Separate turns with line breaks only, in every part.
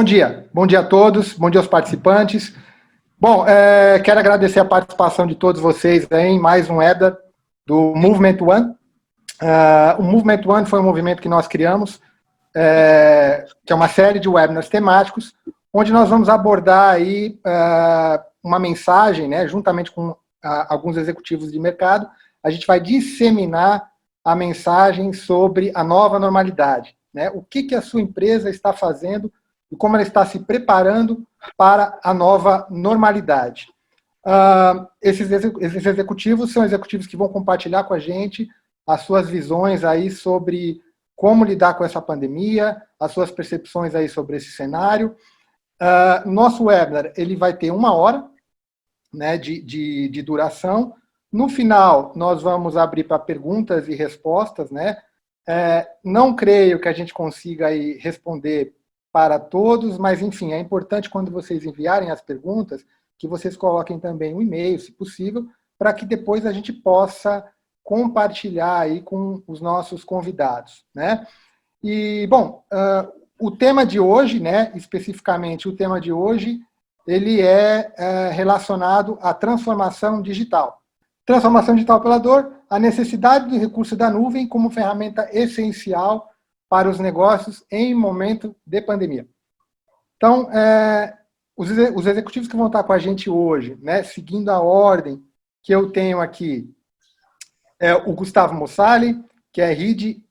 Bom dia a todos, bom dia aos participantes. Bom, quero agradecer a participação de todos vocês em mais um EDA do Movement One. O Movement One foi um movimento que nós criamos, que é uma série de webinars temáticos, onde nós vamos abordar aí uma mensagem, né, juntamente com alguns executivos de mercado, a gente vai disseminar a mensagem sobre a nova normalidade, né? O que a sua empresa está fazendo e como ela está se preparando para a nova normalidade. Esses executivos são executivos que vão compartilhar com a gente as suas visões aí sobre como lidar com essa pandemia, as suas percepções aí sobre esse cenário. Nosso webinar, ele vai ter 1 hora, né, de duração. No final, nós vamos abrir para perguntas e respostas, né? Não creio que a gente consiga aí responder para todos, mas, enfim, é importante quando vocês enviarem as perguntas, que vocês coloquem também um e-mail, se possível, para que depois a gente possa compartilhar aí com os nossos convidados, né? E, bom, o tema de hoje, né, especificamente o tema de hoje, ele é relacionado à transformação digital. Transformação digital pela dor, a necessidade do recurso da nuvem como ferramenta essencial para os negócios em momento de pandemia. Então, os executivos que vão estar com a gente hoje, né, seguindo a ordem que eu tenho aqui, é o Gustavo Mossali, que é Head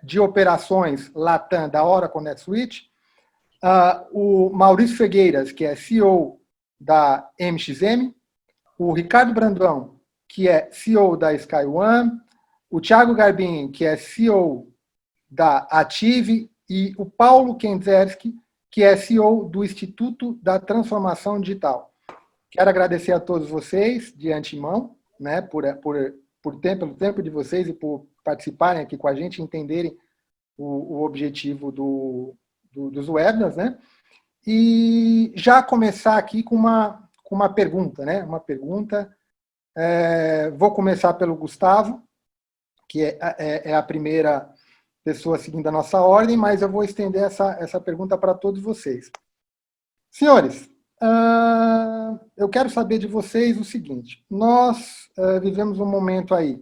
de Operações Latam da Oracle NetSuite, o Maurício Figueiras, que é CEO da MXM, o Ricardo Brandão, que é CEO da SkyOne, o Thiago Garbin, que é CEO da Ative, e o Paulo Kenzerski, que é CEO do Instituto da Transformação Digital. Quero agradecer a todos vocês, de antemão, né, pelo tempo de vocês e por participarem aqui com a gente, entenderem o objetivo dos webinars, né? E já começar aqui com uma pergunta, né? Uma pergunta. Vou começar pelo Gustavo, que é a primeira pessoa seguindo a nossa ordem, mas eu vou estender essa pergunta para todos vocês. Senhores, eu quero saber de vocês o seguinte: nós vivemos um momento aí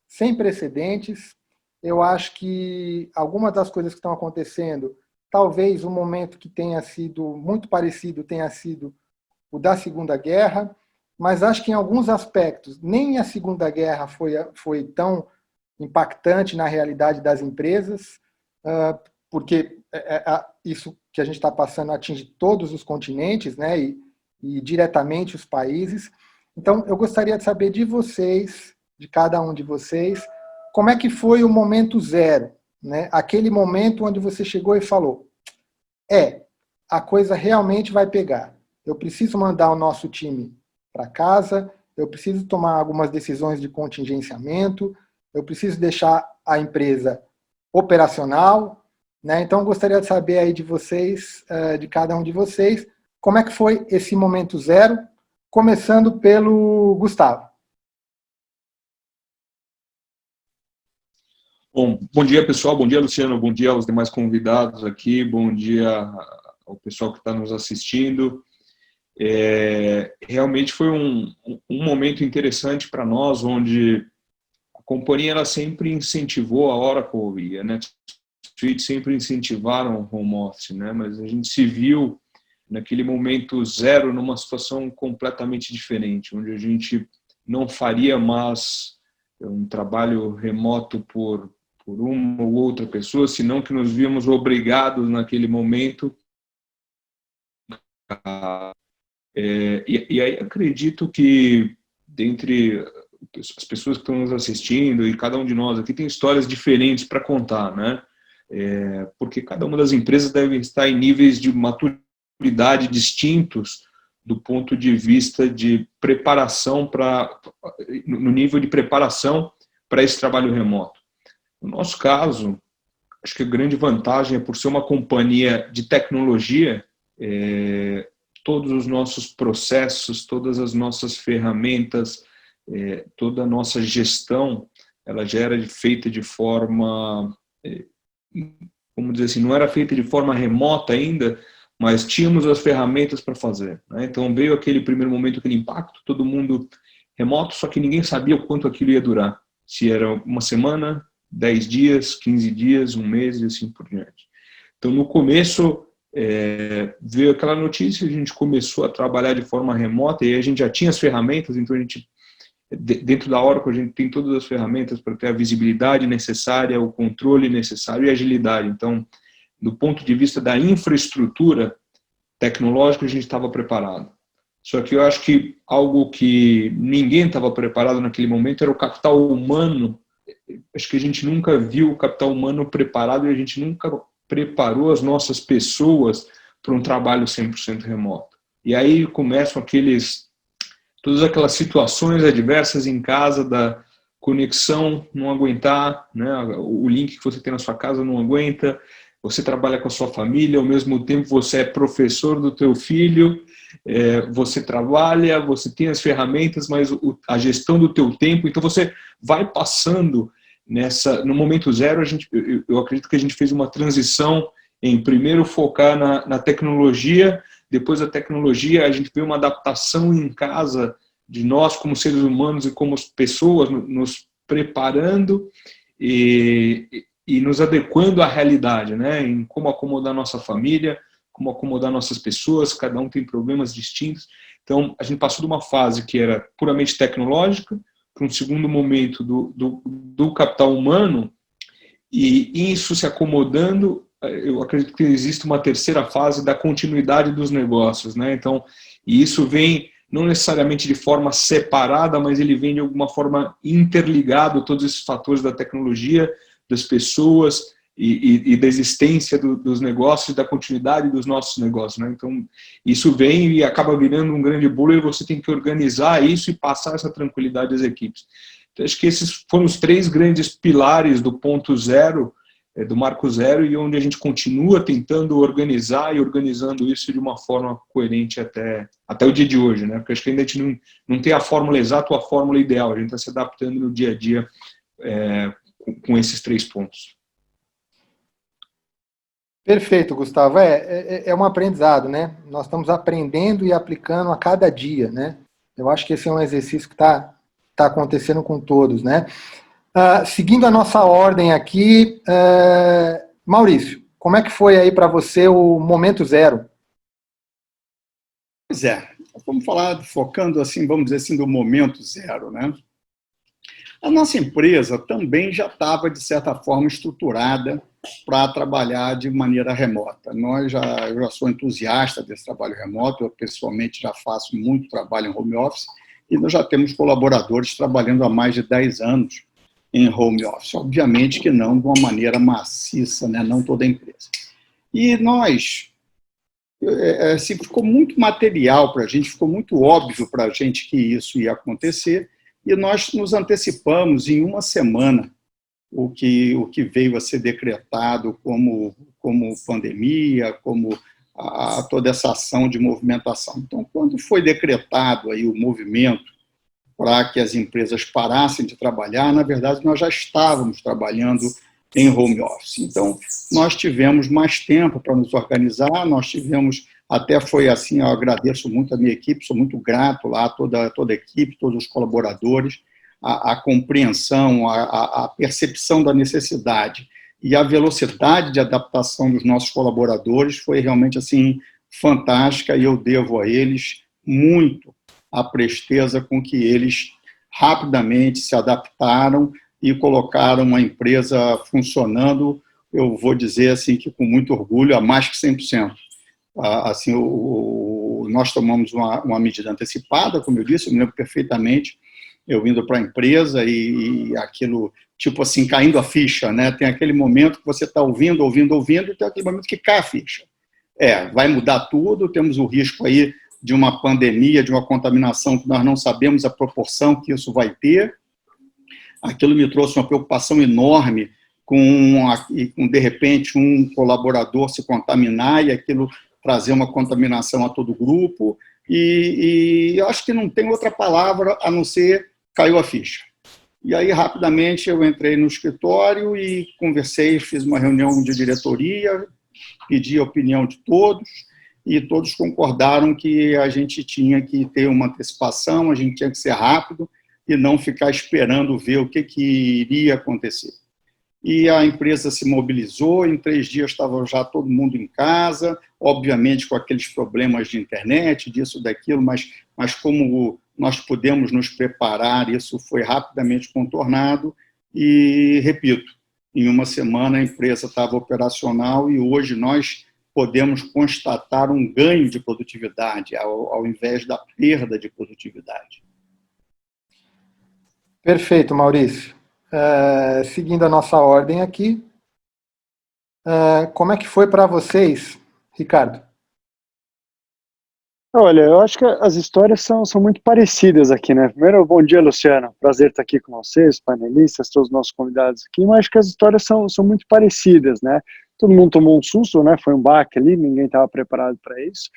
sem precedentes. Eu acho que algumas das coisas que estão acontecendo, talvez um momento que tenha sido muito parecido tenha sido o da Segunda Guerra, mas acho que em alguns aspectos nem a Segunda Guerra foi tão impactante na realidade das empresas, porque isso que a gente está passando atinge todos os continentes, né, e diretamente os países. Então, eu gostaria de saber de vocês, de cada um de vocês, como é que foi o momento zero, né, aquele momento onde você chegou e falou, a coisa realmente vai pegar. Eu preciso mandar o nosso time para casa, eu preciso tomar algumas decisões de contingenciamento, eu preciso deixar a empresa operacional, né? Então, gostaria de saber aí de vocês, de cada um de vocês, como é que foi esse momento zero, começando pelo Gustavo.
Bom dia, pessoal. Bom dia, Luciano. Bom dia aos demais convidados aqui. Bom dia ao pessoal que está nos assistindo. Realmente foi um momento interessante para nós, onde a companhia ela sempre incentivou a Oracle e a NetSuite sempre incentivaram o home office, né? Mas a gente se viu naquele momento zero numa situação completamente diferente, onde a gente não faria mais um trabalho remoto por uma ou outra pessoa, senão que nos víamos obrigados naquele momento e aí acredito que, dentre as pessoas que estão nos assistindo, e cada um de nós aqui tem histórias diferentes para contar, né? Porque cada uma das empresas deve estar em níveis de maturidade distintos do ponto de vista de preparação no nível de preparação para esse trabalho remoto. No nosso caso, acho que a grande vantagem é por ser uma companhia de tecnologia, todos os nossos processos, todas as nossas ferramentas, toda a nossa gestão, ela já era feita de forma, vamos dizer assim, não era feita de forma remota ainda, mas tínhamos as ferramentas para fazer, né? Então veio aquele primeiro momento, aquele impacto, todo mundo remoto, só que ninguém sabia o quanto aquilo ia durar. Se era uma semana, 10 dias, 15 dias, um mês e assim por diante. Então no começo veio aquela notícia, a gente começou a trabalhar de forma remota e a gente já tinha as ferramentas, então a gente, dentro da Oracle, a gente tem todas as ferramentas para ter a visibilidade necessária, o controle necessário e a agilidade. Então, do ponto de vista da infraestrutura tecnológica, a gente estava preparado. Só que eu acho que algo que ninguém estava preparado naquele momento era o capital humano. Acho que a gente nunca viu o capital humano preparado e a gente nunca preparou as nossas pessoas para um trabalho 100% remoto. E aí começam todas aquelas situações adversas em casa, da conexão não aguentar, né? O link que você tem na sua casa não aguenta, você trabalha com a sua família, ao mesmo tempo você é professor do teu filho, você trabalha, você tem as ferramentas, mas a gestão do teu tempo, então você vai passando no momento zero. Eu acredito que a gente fez uma transição em primeiro focar na tecnologia, depois da tecnologia a gente vê uma adaptação em casa de nós como seres humanos e como pessoas, nos preparando e nos adequando à realidade, né? Em como acomodar nossa família, como acomodar nossas pessoas, cada um tem problemas distintos. Então, a gente passou de uma fase que era puramente tecnológica para um segundo momento do capital humano, e isso se acomodando, eu acredito que existe uma terceira fase da continuidade dos negócios, né? Então, e isso vem não necessariamente de forma separada, mas ele vem de alguma forma interligado, todos esses fatores da tecnologia, das pessoas e da existência dos negócios, da continuidade dos nossos negócios, né? Então, isso vem e acaba virando um grande bolo e você tem que organizar isso e passar essa tranquilidade às equipes. Então, acho que esses foram os 3 grandes pilares do ponto zero, do marco zero, e onde a gente continua tentando organizar e organizando isso de uma forma coerente até o dia de hoje, né? Porque acho que ainda a gente não tem a fórmula exata ou a fórmula ideal, a gente está se adaptando no dia a dia com esses 3 pontos.
Perfeito, Gustavo. É um aprendizado, né? Nós estamos aprendendo e aplicando a cada dia, né? Eu acho que esse é um exercício que está acontecendo com todos, né? Seguindo a nossa ordem aqui, Maurício, como é que foi aí para você o momento zero?
Pois é, vamos falar, focando assim, vamos dizer assim, do momento zero, né? A nossa empresa também já estava, de certa forma, estruturada para trabalhar de maneira remota. Eu já sou entusiasta desse trabalho remoto, eu pessoalmente já faço muito trabalho em home office, e nós já temos colaboradores trabalhando há mais de 10 anos em home office. Obviamente que não de uma maneira maciça, né? Não toda a empresa. E nós, assim, ficou muito material para a gente, ficou muito óbvio para a gente que isso ia acontecer, e nós nos antecipamos em uma semana o que veio a ser decretado como pandemia, como toda essa ação de movimentação. Então, quando foi decretado aí o movimento para que as empresas parassem de trabalhar, na verdade, nós já estávamos trabalhando em home office. Então, nós tivemos mais tempo para nos organizar, até foi assim, eu agradeço muito a minha equipe, sou muito grato lá, toda a equipe, todos os colaboradores, a compreensão, a percepção da necessidade e a velocidade de adaptação dos nossos colaboradores foi realmente assim fantástica, e eu devo a eles muito a presteza com que eles rapidamente se adaptaram e colocaram a empresa funcionando, eu vou dizer assim que com muito orgulho, a mais que 100%. Assim, nós tomamos uma medida antecipada, como eu disse, eu me lembro perfeitamente, eu indo para a empresa e aquilo, tipo assim, caindo a ficha, né? Tem aquele momento que você está ouvindo, e tem aquele momento que cai a ficha. Vai mudar tudo, temos o risco aí de uma pandemia, de uma contaminação que nós não sabemos a proporção que isso vai ter. Aquilo me trouxe uma preocupação enorme com de repente, um colaborador se contaminar e aquilo trazer uma contaminação a todo o grupo, e eu acho que não tem outra palavra a não ser caiu a ficha. E aí, rapidamente, eu entrei no escritório e conversei, fiz uma reunião de diretoria, pedi a opinião de todos, e todos concordaram que a gente tinha que ter uma antecipação, a gente tinha que ser rápido e não ficar esperando ver o que iria acontecer. E a empresa se mobilizou, em 3 dias estava já todo mundo em casa, obviamente com aqueles problemas de internet, disso, daquilo, mas como nós pudemos nos preparar, isso foi rapidamente contornado e, repito, em uma semana a empresa estava operacional e hoje nós podemos constatar um ganho de produtividade ao invés da perda de produtividade.
Perfeito, Maurício. Seguindo a nossa ordem aqui, como é que foi para vocês, Ricardo?
Olha, eu acho que as histórias são muito parecidas aqui, né? Primeiro, bom dia, Luciano. Prazer estar aqui com vocês, panelistas, todos os nossos convidados aqui. Mas acho que as histórias são muito parecidas, né? Todo mundo tomou um susto, né? Foi um baque ali, ninguém estava preparado para isso.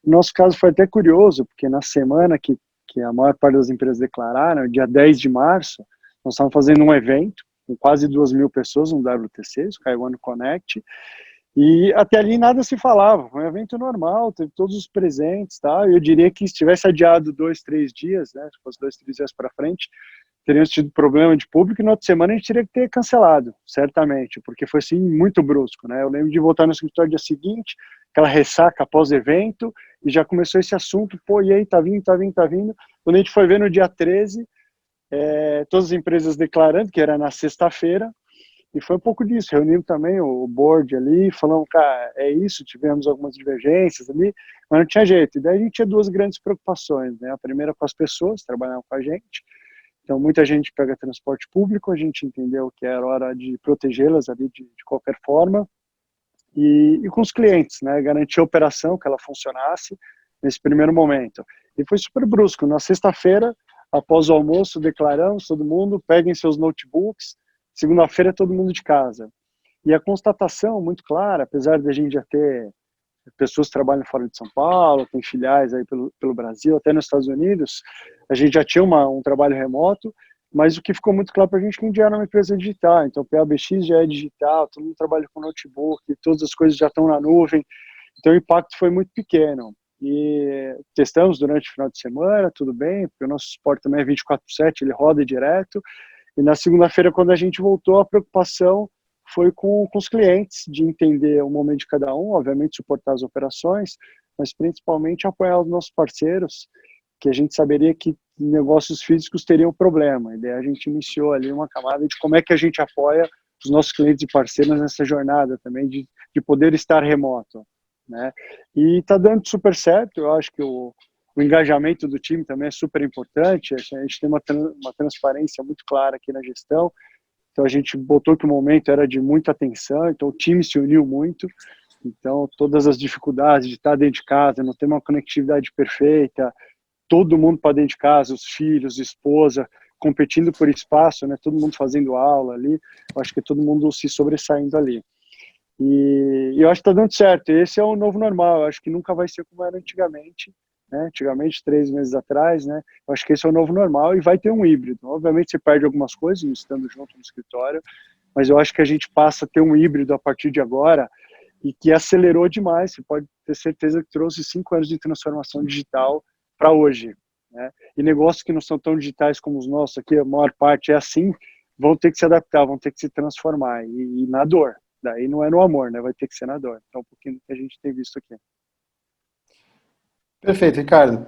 No nosso caso foi até curioso, porque na semana que a maior parte das empresas declararam, dia 10 de março, nós estávamos fazendo um evento com quase 2.000 pessoas, um WTC, o SkyOne Connect, e até ali nada se falava, foi um evento normal, teve todos os presentes, tá? Eu diria que se tivesse adiado 2, 3 dias, né, se fosse 2, 3 dias para frente, teríamos tido problema de público e na outra semana a gente teria que ter cancelado, certamente, porque foi assim muito brusco, né? Eu lembro de voltar no escritório no dia seguinte, aquela ressaca pós-evento, e já começou esse assunto, pô, e aí, tá vindo. Quando a gente foi ver no dia 13, todas as empresas declarando, que era na sexta-feira, e foi um pouco disso, reunimos também o board ali, falamos, cara, é isso, tivemos algumas divergências ali, mas não tinha jeito. E daí a gente tinha 2 grandes preocupações, né? A primeira com as pessoas, trabalhavam com a gente, então muita gente pega transporte público, a gente entendeu que era hora de protegê-las ali de qualquer forma, e com os clientes, né? Garantir a operação, que ela funcionasse nesse primeiro momento. E foi super brusco, na sexta-feira, após o almoço, declaramos, todo mundo, peguem seus notebooks, segunda-feira todo mundo de casa. E a constatação muito clara, apesar de a gente já ter pessoas que trabalham fora de São Paulo, tem filiais aí pelo Brasil, até nos Estados Unidos, a gente já tinha um trabalho remoto, mas o que ficou muito claro para a gente é que a gente era uma empresa digital, então o PABX já é digital, todo mundo trabalha com notebook, todas as coisas já estão na nuvem, então o impacto foi muito pequeno. E testamos durante o final de semana, tudo bem, porque o nosso suporte também é 24/7, ele roda direto, e na segunda-feira, quando a gente voltou, a preocupação foi com os clientes, de entender o momento de cada um, obviamente suportar as operações, mas principalmente apoiar os nossos parceiros, que a gente saberia que negócios físicos teriam problema. E daí a gente iniciou ali uma camada de como é que a gente apoia os nossos clientes e parceiros nessa jornada também, de poder estar remoto, né? E está dando super certo, eu acho que o engajamento do time também é super importante, a gente tem uma transparência muito clara aqui na gestão, então a gente botou que o momento era de muita atenção, então o time se uniu muito, então todas as dificuldades de estar dentro de casa, não ter uma conectividade perfeita, todo mundo para dentro de casa, os filhos, esposa, competindo por espaço, né, todo mundo fazendo aula ali, eu acho que todo mundo se sobressaindo ali. E eu acho que está dando certo, esse é o novo normal, eu acho que nunca vai ser como era antigamente, né? Antigamente, 3 meses atrás, né? Eu acho que esse é o novo normal e vai ter um híbrido. Obviamente você perde algumas coisas estando junto no escritório, mas eu acho que a gente passa a ter um híbrido a partir de agora e que acelerou demais, você pode ter certeza que trouxe 5 anos de transformação digital para hoje, né? E negócios que não são tão digitais como os nossos aqui, a maior parte é assim, vão ter que se adaptar, vão ter que se transformar e na dor. Daí não é no amor, né? Vai ter que ser na dor. Então, um pouquinho do que a gente tem visto aqui.
Perfeito, Ricardo.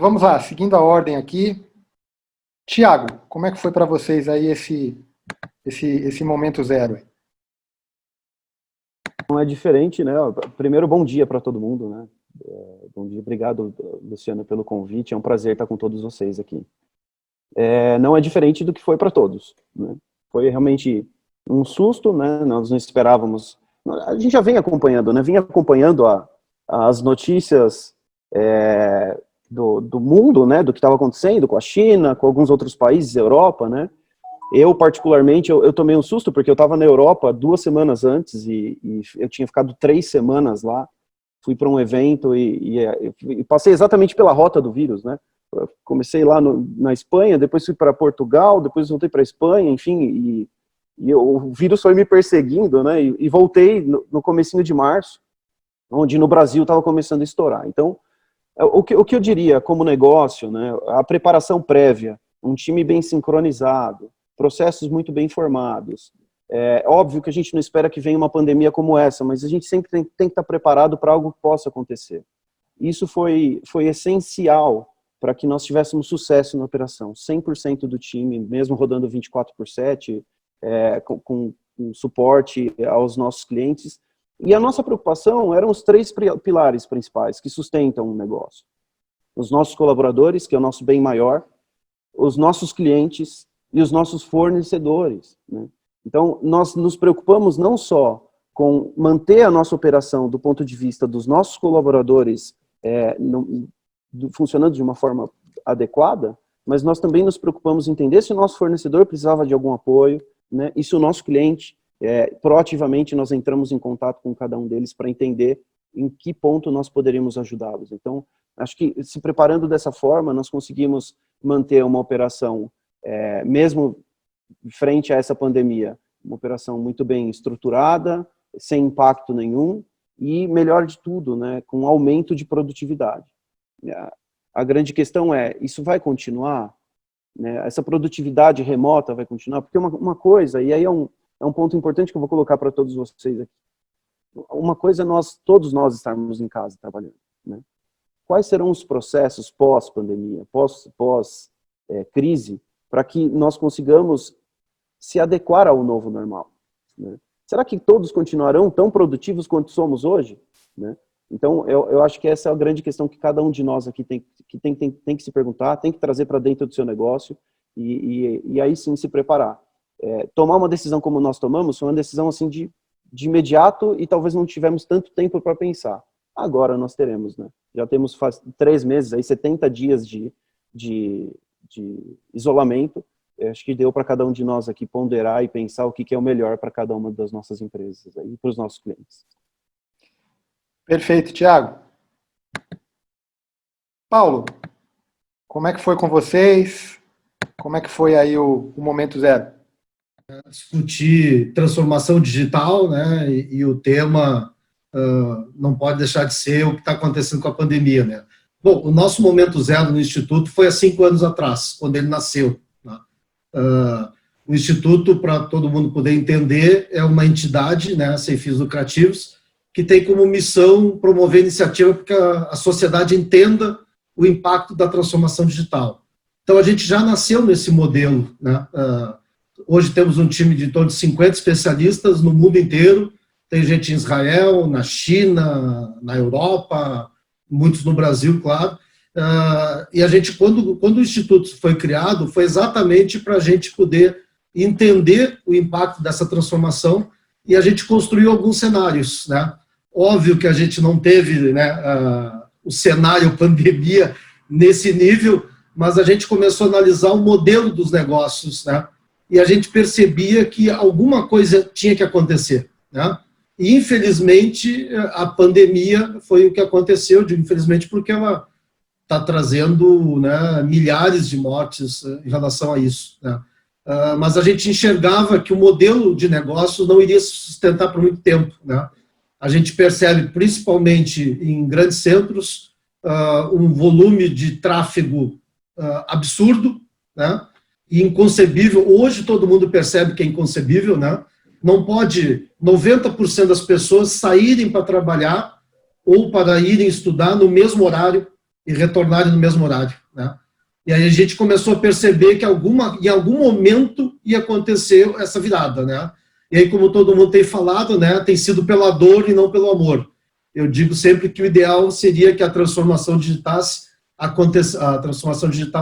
Vamos lá, seguindo a ordem aqui. Tiago, como é que foi para vocês aí esse momento zero?
Não é diferente, né? Primeiro, bom dia para todo mundo, né? Bom dia, obrigado, Luciano, pelo convite. É um prazer estar com todos vocês aqui. Não é diferente do que foi para todos, né? Foi realmente um susto, né? Nós não esperávamos. A gente já vem acompanhando, né? Vinha acompanhando as notícias do mundo, né? Do que estava acontecendo com a China, com alguns outros países, Europa, né? Eu, particularmente, eu tomei um susto porque eu estava na Europa 2 semanas antes e eu tinha ficado 3 semanas lá. Fui para um evento e passei exatamente pela rota do vírus, né? Eu comecei lá na Espanha, depois fui para Portugal, depois voltei para a Espanha, enfim, o vírus foi me perseguindo, né? E voltei no comecinho de março. onde no Brasil estava começando a estourar. Então, o que eu diria como negócio, né, a preparação prévia, um time bem sincronizado, processos muito bem formados. É óbvio que a gente não espera que venha uma pandemia como essa, mas a gente sempre tem que estar preparado para algo que possa acontecer. Isso foi essencial para que nós tivéssemos sucesso na operação. 100% do time, mesmo rodando 24/7, com suporte aos nossos clientes. E a nossa preocupação eram os 3 pilares principais que sustentam o negócio. Os nossos colaboradores, que é o nosso bem maior, os nossos clientes e os nossos fornecedores, né? Então, nós nos preocupamos não só com manter a nossa operação do ponto de vista dos nossos colaboradores funcionando de uma forma adequada, mas nós também nos preocupamos em entender se o nosso fornecedor precisava de algum apoio, né, e se o nosso cliente, proativamente, nós entramos em contato com cada um deles para entender em que ponto nós poderíamos ajudá-los. Então, acho que se preparando dessa forma, nós conseguimos manter uma operação, mesmo frente a essa pandemia, uma operação muito bem estruturada, sem impacto nenhum, e melhor de tudo, né, com aumento de produtividade. A grande questão é, isso vai continuar? Né? Essa produtividade remota vai continuar? Porque uma coisa, e aí é um ponto importante que eu vou colocar para todos vocês aqui, uma coisa é todos nós estarmos em casa trabalhando, né? Quais serão os processos pós-pandemia, pós-crise, para que nós consigamos se adequar ao novo normal, né? Será que todos continuarão tão produtivos quanto somos hoje, né? Então, eu acho que essa é a grande questão que cada um de nós aqui tem que se perguntar, tem que trazer para dentro do seu negócio e aí sim se preparar. Tomar uma decisão como nós tomamos foi uma decisão assim de imediato e talvez não tivemos tanto tempo para pensar. Agora nós teremos, né? Já temos 3 meses, aí 70 dias de isolamento. Acho que deu para cada um de nós aqui ponderar e pensar o que é o melhor para cada uma das nossas empresas e para os nossos clientes.
Perfeito, Thiago. Paulo, como é que foi com vocês? Como é que foi aí o momento zero?
Discutir transformação digital, né? E o tema não pode deixar de ser o que está acontecendo com a pandemia, né? Bom, o nosso momento zero no Instituto foi há 5 anos atrás, quando ele nasceu, né? O Instituto, para todo mundo poder entender, é uma entidade, né, sem fins lucrativos, que tem como missão promover iniciativa para que a sociedade entenda o impacto da transformação digital. Então, a gente já nasceu nesse modelo, né? Hoje temos um time de em torno de 50 especialistas no mundo inteiro, tem gente em Israel, na China, na Europa, muitos no Brasil, claro. E a gente, quando o Instituto foi criado, foi exatamente para a gente poder entender o impacto dessa transformação e a gente construiu alguns cenários, né? Óbvio que a gente não teve, né, o cenário pandemia nesse nível, mas a gente começou a analisar o modelo dos negócios, né? E a gente percebia que alguma coisa tinha que acontecer, né? E, infelizmente, a pandemia foi o que aconteceu, digo infelizmente porque ela está trazendo, né, milhares de mortes em relação a isso, né? Mas a gente enxergava que o modelo de negócio não iria se sustentar por muito tempo, né? A gente percebe, principalmente em grandes centros, um volume de tráfego absurdo, né? E inconcebível. Hoje todo mundo percebe que é inconcebível, né? Não pode 90% das pessoas saírem para trabalhar ou para irem estudar no mesmo horário e retornarem no mesmo horário, né? E aí a gente começou a perceber que em algum momento ia acontecer essa virada, né? E aí, como todo mundo tem falado, né, tem sido pela dor e não pelo amor. Eu digo sempre que o ideal seria que a transformação digital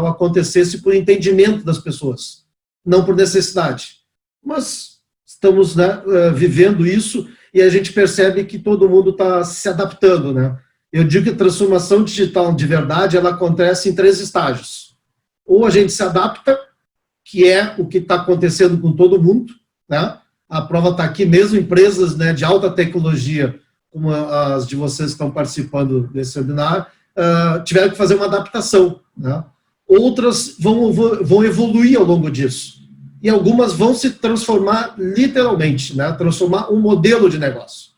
acontecesse por entendimento das pessoas, não por necessidade. Mas estamos, né, vivendo isso e a gente percebe que todo mundo está se adaptando, né? Eu digo que a transformação digital de verdade ela acontece em 3 estágios. Ou a gente se adapta, que é o que está acontecendo com todo mundo, né? A prova está aqui, mesmo empresas, né, de alta tecnologia, como as de vocês que estão participando desse webinar, tiveram que fazer uma adaptação, né? Outras vão evoluir ao longo disso. E algumas vão se transformar literalmente, né? Transformar um modelo de negócio.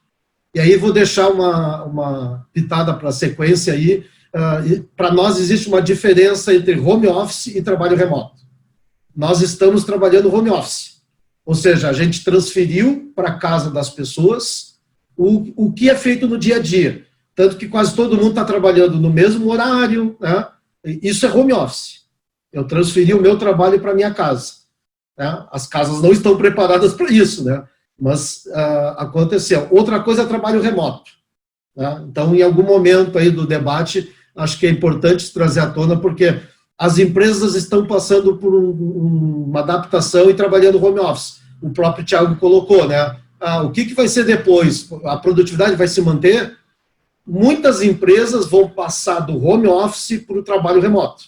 E aí vou deixar uma pitada para a sequência aí. Para nós existe uma diferença entre home office e trabalho remoto. Nós estamos trabalhando home office, ou seja, a gente transferiu para a casa das pessoas o que é feito no dia a dia. Tanto que quase todo mundo está trabalhando no mesmo horário, né? Isso é home office. Eu transferi o meu trabalho para a minha casa. Né? As casas não estão preparadas para isso, né? Mas aconteceu. Outra coisa é trabalho remoto. Né? Então, em algum momento aí do debate, acho que é importante trazer à tona, porque as empresas estão passando por uma adaptação e trabalhando home office. O próprio Thiago colocou, né? O que vai ser depois? A produtividade vai se manter? Muitas empresas vão passar do home office para o trabalho remoto.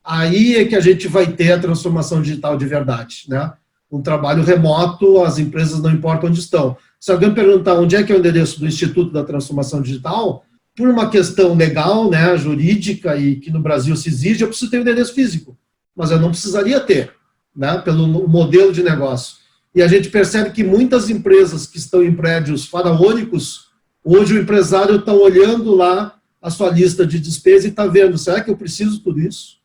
Aí é que a gente vai ter a transformação digital de verdade, né? Um trabalho remoto, as empresas não importam onde estão. Se alguém perguntar onde é que é o endereço do Instituto da Transformação Digital, por uma questão legal, né, jurídica, e que no Brasil se exige, eu preciso ter um endereço físico, mas eu não precisaria ter, né, pelo modelo de negócio. E a gente percebe que muitas empresas que estão em prédios faraônicos, hoje o empresário está olhando lá a sua lista de despesas e está vendo, será que eu preciso de tudo isso?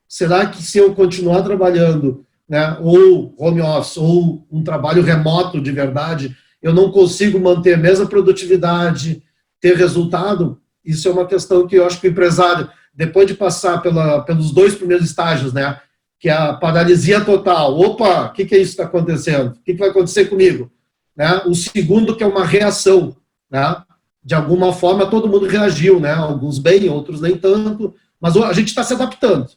Será que se eu continuar trabalhando, né, ou home office, ou um trabalho remoto de verdade, eu não consigo manter a mesma produtividade, ter resultado? Isso é uma questão que eu acho que o empresário, depois de passar pelos 2 primeiros estágios, né, que é a paralisia total, opa, o que é isso que está acontecendo? O que vai acontecer comigo? Né? O segundo, que é uma reação, né? De alguma forma todo mundo reagiu, né? Alguns bem, outros nem tanto, mas a gente está se adaptando.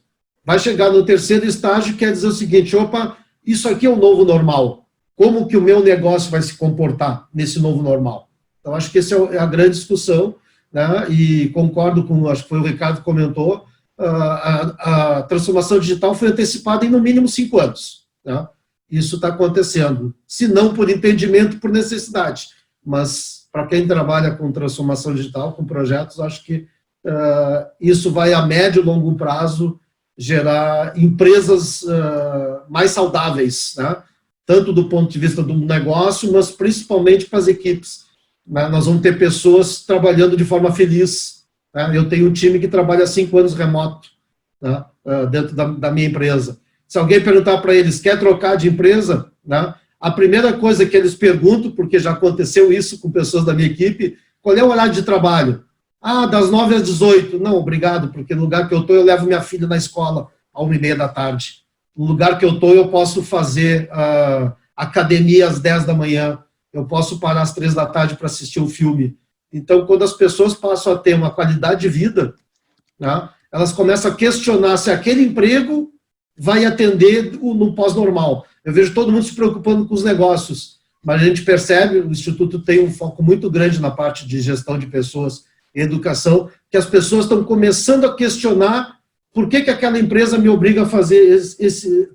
Vai chegar no terceiro estágio, quer dizer o seguinte, opa, isso aqui é o novo normal. Como que o meu negócio vai se comportar nesse novo normal? Então, acho que essa é a grande discussão, né? E concordo com, acho que foi o Ricardo que comentou, a transformação digital foi antecipada em no mínimo 5 anos. Né? Isso está acontecendo, se não por entendimento, por necessidade. Mas, para quem trabalha com transformação digital, com projetos, acho que isso vai a médio e longo prazo gerar empresas mais saudáveis, né? Tanto do ponto de vista do negócio, mas principalmente para as equipes. Né? Nós vamos ter pessoas trabalhando de forma feliz. Né? Eu tenho um time que trabalha há 5 anos remoto, né? Dentro da minha empresa. Se alguém perguntar para eles, quer trocar de empresa? Né? A primeira coisa que eles perguntam, porque já aconteceu isso com pessoas da minha equipe, qual é o horário de trabalho? Das 9 às 18. Não, obrigado, porque no lugar que eu estou, eu levo minha filha na escola às 1h30 da tarde. No lugar que eu estou, eu posso fazer academia às 10 da manhã. Eu posso parar às 3 da tarde para assistir um filme. Então, quando as pessoas passam a ter uma qualidade de vida, né, elas começam a questionar se aquele emprego vai atender no pós-normal. Eu vejo todo mundo se preocupando com os negócios, mas a gente percebe, o Instituto tem um foco muito grande na parte de gestão de pessoas e educação, que as pessoas estão começando a questionar por que aquela empresa me obriga a fazer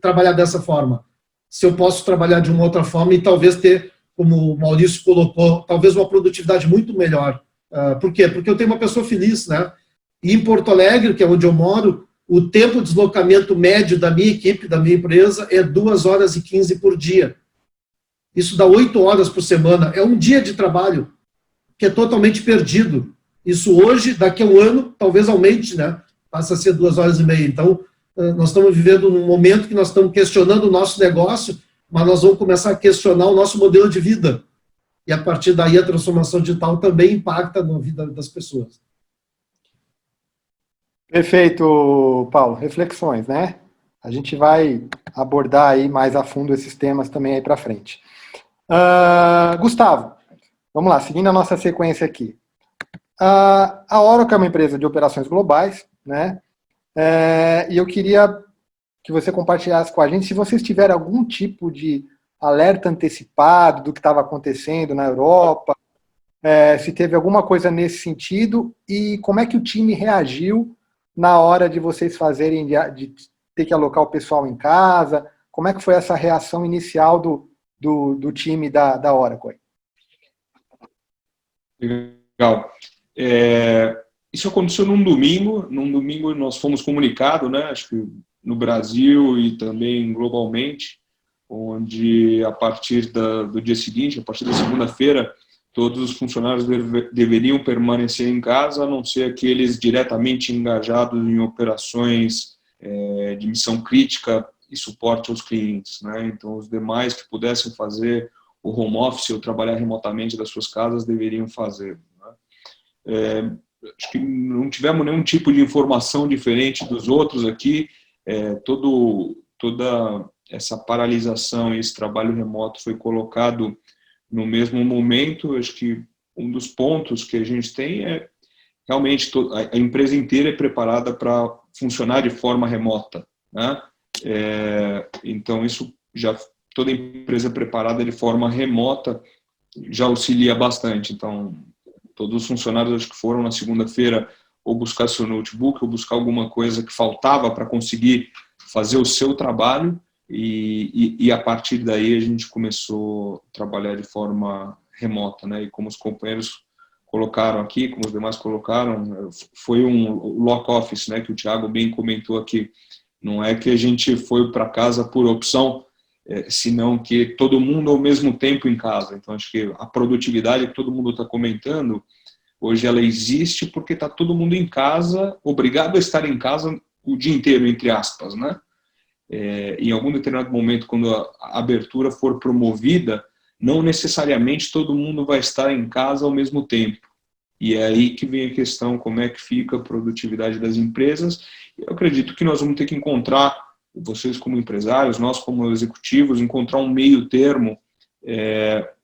trabalhar dessa forma. Se eu posso trabalhar de uma outra forma e talvez ter, como o Maurício colocou, talvez uma produtividade muito melhor. Por quê? Porque eu tenho uma pessoa feliz, né? E em Porto Alegre, que é onde eu moro, o tempo de deslocamento médio da minha equipe, da minha empresa, é 2 horas e 15 por dia. Isso dá 8 horas por semana. É um dia de trabalho que é totalmente perdido. Isso hoje, daqui a um ano, talvez aumente, né? Passa a ser 2 horas e meia. Então, nós estamos vivendo num momento que nós estamos questionando o nosso negócio, mas nós vamos começar a questionar o nosso modelo de vida. E, a partir daí, a transformação digital também impacta na vida das pessoas.
Perfeito, Paulo. Reflexões, né? A gente vai abordar aí mais a fundo esses temas também aí para frente. Gustavo, vamos lá, seguindo a nossa sequência aqui. A Oracle é uma empresa de operações globais, né? E eu queria que você compartilhasse com a gente se vocês tiverem algum tipo de alerta antecipado do que estava acontecendo na Europa, se teve alguma coisa nesse sentido e como é que o time reagiu na hora de vocês fazerem, de ter que alocar o pessoal em casa, como é que foi essa reação inicial do time da Oracle?
Legal. Isso aconteceu num domingo nós fomos comunicados, né, acho que no Brasil e também globalmente, onde a partir do dia seguinte, a partir da segunda-feira, todos os funcionários deveriam permanecer em casa, a não ser aqueles diretamente engajados em operações de missão crítica e suporte aos clientes, né? Então, os demais que pudessem fazer o home office ou trabalhar remotamente das suas casas deveriam fazer, né? Acho que não tivemos nenhum tipo de informação diferente dos outros aqui. Toda essa paralisação e esse trabalho remoto foi colocado no mesmo momento. Acho que um dos pontos que a gente tem é realmente a empresa inteira é preparada para funcionar de forma remota, né? Então, isso já toda empresa preparada de forma remota já auxilia bastante. Então, todos os funcionários acho que foram na segunda-feira ou buscar seu notebook ou buscar alguma coisa que faltava para conseguir fazer o seu trabalho e a partir daí a gente começou a trabalhar de forma remota, né? E como os companheiros colocaram aqui, como os demais colocaram, foi um lock office, né? Que o Thiago bem comentou aqui. Não é que a gente foi para casa por opção, senão que todo mundo ao mesmo tempo em casa. Então, acho que a produtividade que todo mundo está comentando, hoje ela existe porque está todo mundo em casa, obrigado a estar em casa o dia inteiro, entre aspas, né? Em algum determinado momento, quando a abertura for promovida, não necessariamente todo mundo vai estar em casa ao mesmo tempo. E é aí que vem a questão, como é que fica a produtividade das empresas. Eu acredito que nós vamos ter que encontrar, vocês como empresários, nós como executivos, encontrar um meio termo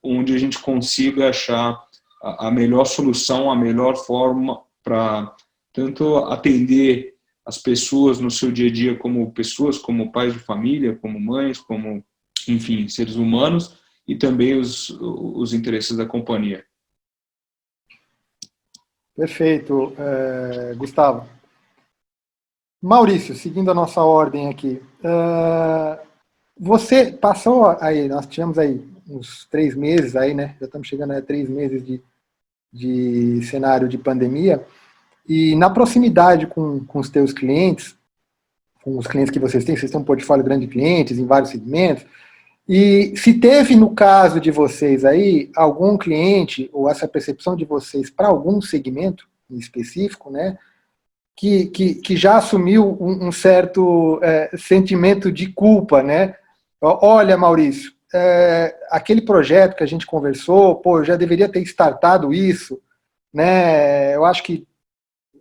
onde a gente consiga achar a melhor solução, a melhor forma para tanto atender as pessoas no seu dia a dia como pessoas, como pais de família, como mães, como, enfim, seres humanos, e também os interesses da companhia.
Perfeito, Gustavo. Maurício, seguindo a nossa ordem aqui, você passou aí, nós tivemos aí uns 3 meses aí, né? Já estamos chegando a 3 meses de cenário de pandemia, e na proximidade com os teus clientes, com os clientes que vocês têm um portfólio grande de clientes em vários segmentos, e se teve no caso de vocês aí algum cliente, ou essa percepção de vocês para algum segmento em específico, né, que já assumiu um certo sentimento de culpa, né? Olha, Maurício, aquele projeto que a gente conversou, eu já deveria ter startado isso, né? Eu acho que,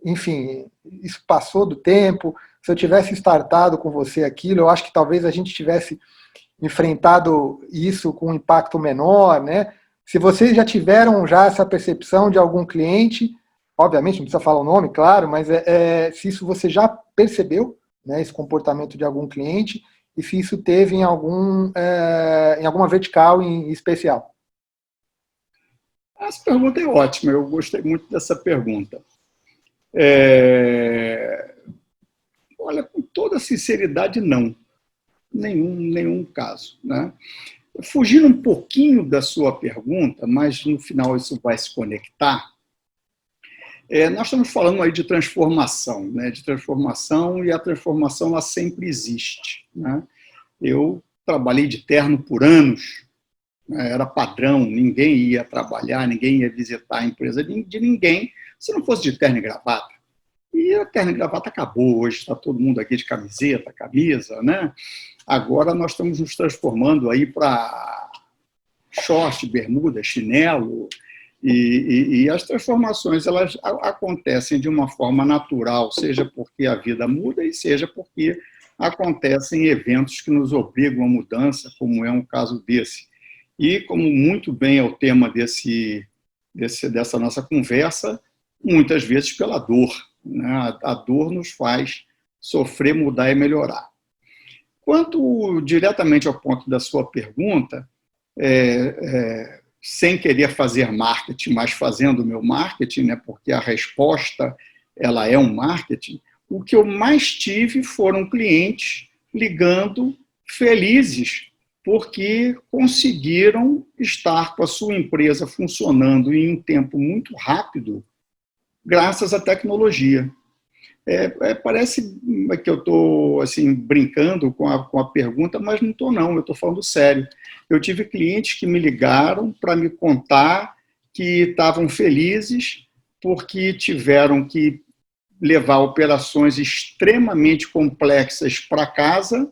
enfim, isso passou do tempo. Se eu tivesse startado com você aquilo, eu acho que talvez a gente tivesse enfrentado isso com um impacto menor, né? Se vocês já tiveram essa percepção de algum cliente, obviamente não precisa falar o nome, claro, mas se isso você já percebeu, né, esse comportamento de algum cliente, e se isso teve em alguma vertical em especial.
Essa pergunta é ótima, eu gostei muito dessa pergunta. Olha, com toda sinceridade, não. Nenhum caso, né? Fugindo um pouquinho da sua pergunta, mas no final isso vai se conectar, nós estamos falando aí de transformação, né? De transformação, e a transformação ela sempre existe, né? Eu trabalhei de terno por anos, né? Era padrão, ninguém ia trabalhar, ninguém ia visitar a empresa de ninguém se não fosse de terno e gravata. E a terno e gravata acabou, hoje está todo mundo aqui de camiseta, camisa, né? Agora nós estamos nos transformando aí para short, bermuda, chinelo, e as transformações elas acontecem de uma forma natural, seja porque a vida muda e seja porque acontecem eventos que nos obrigam a mudança, como é um caso desse. E como muito bem é o tema dessa nossa conversa, muitas vezes pela dor, né? A dor nos faz sofrer, mudar e melhorar. Quanto diretamente ao ponto da sua pergunta, sem querer fazer marketing, mas fazendo o meu marketing, né, porque a resposta ela é um marketing, o que eu mais tive foram clientes ligando felizes porque conseguiram estar com a sua empresa funcionando em um tempo muito rápido graças à tecnologia. Parece que eu estou assim, brincando com a pergunta, mas não estou não, eu estou falando sério. Eu tive clientes que me ligaram para me contar que estavam felizes porque tiveram que levar operações extremamente complexas para casa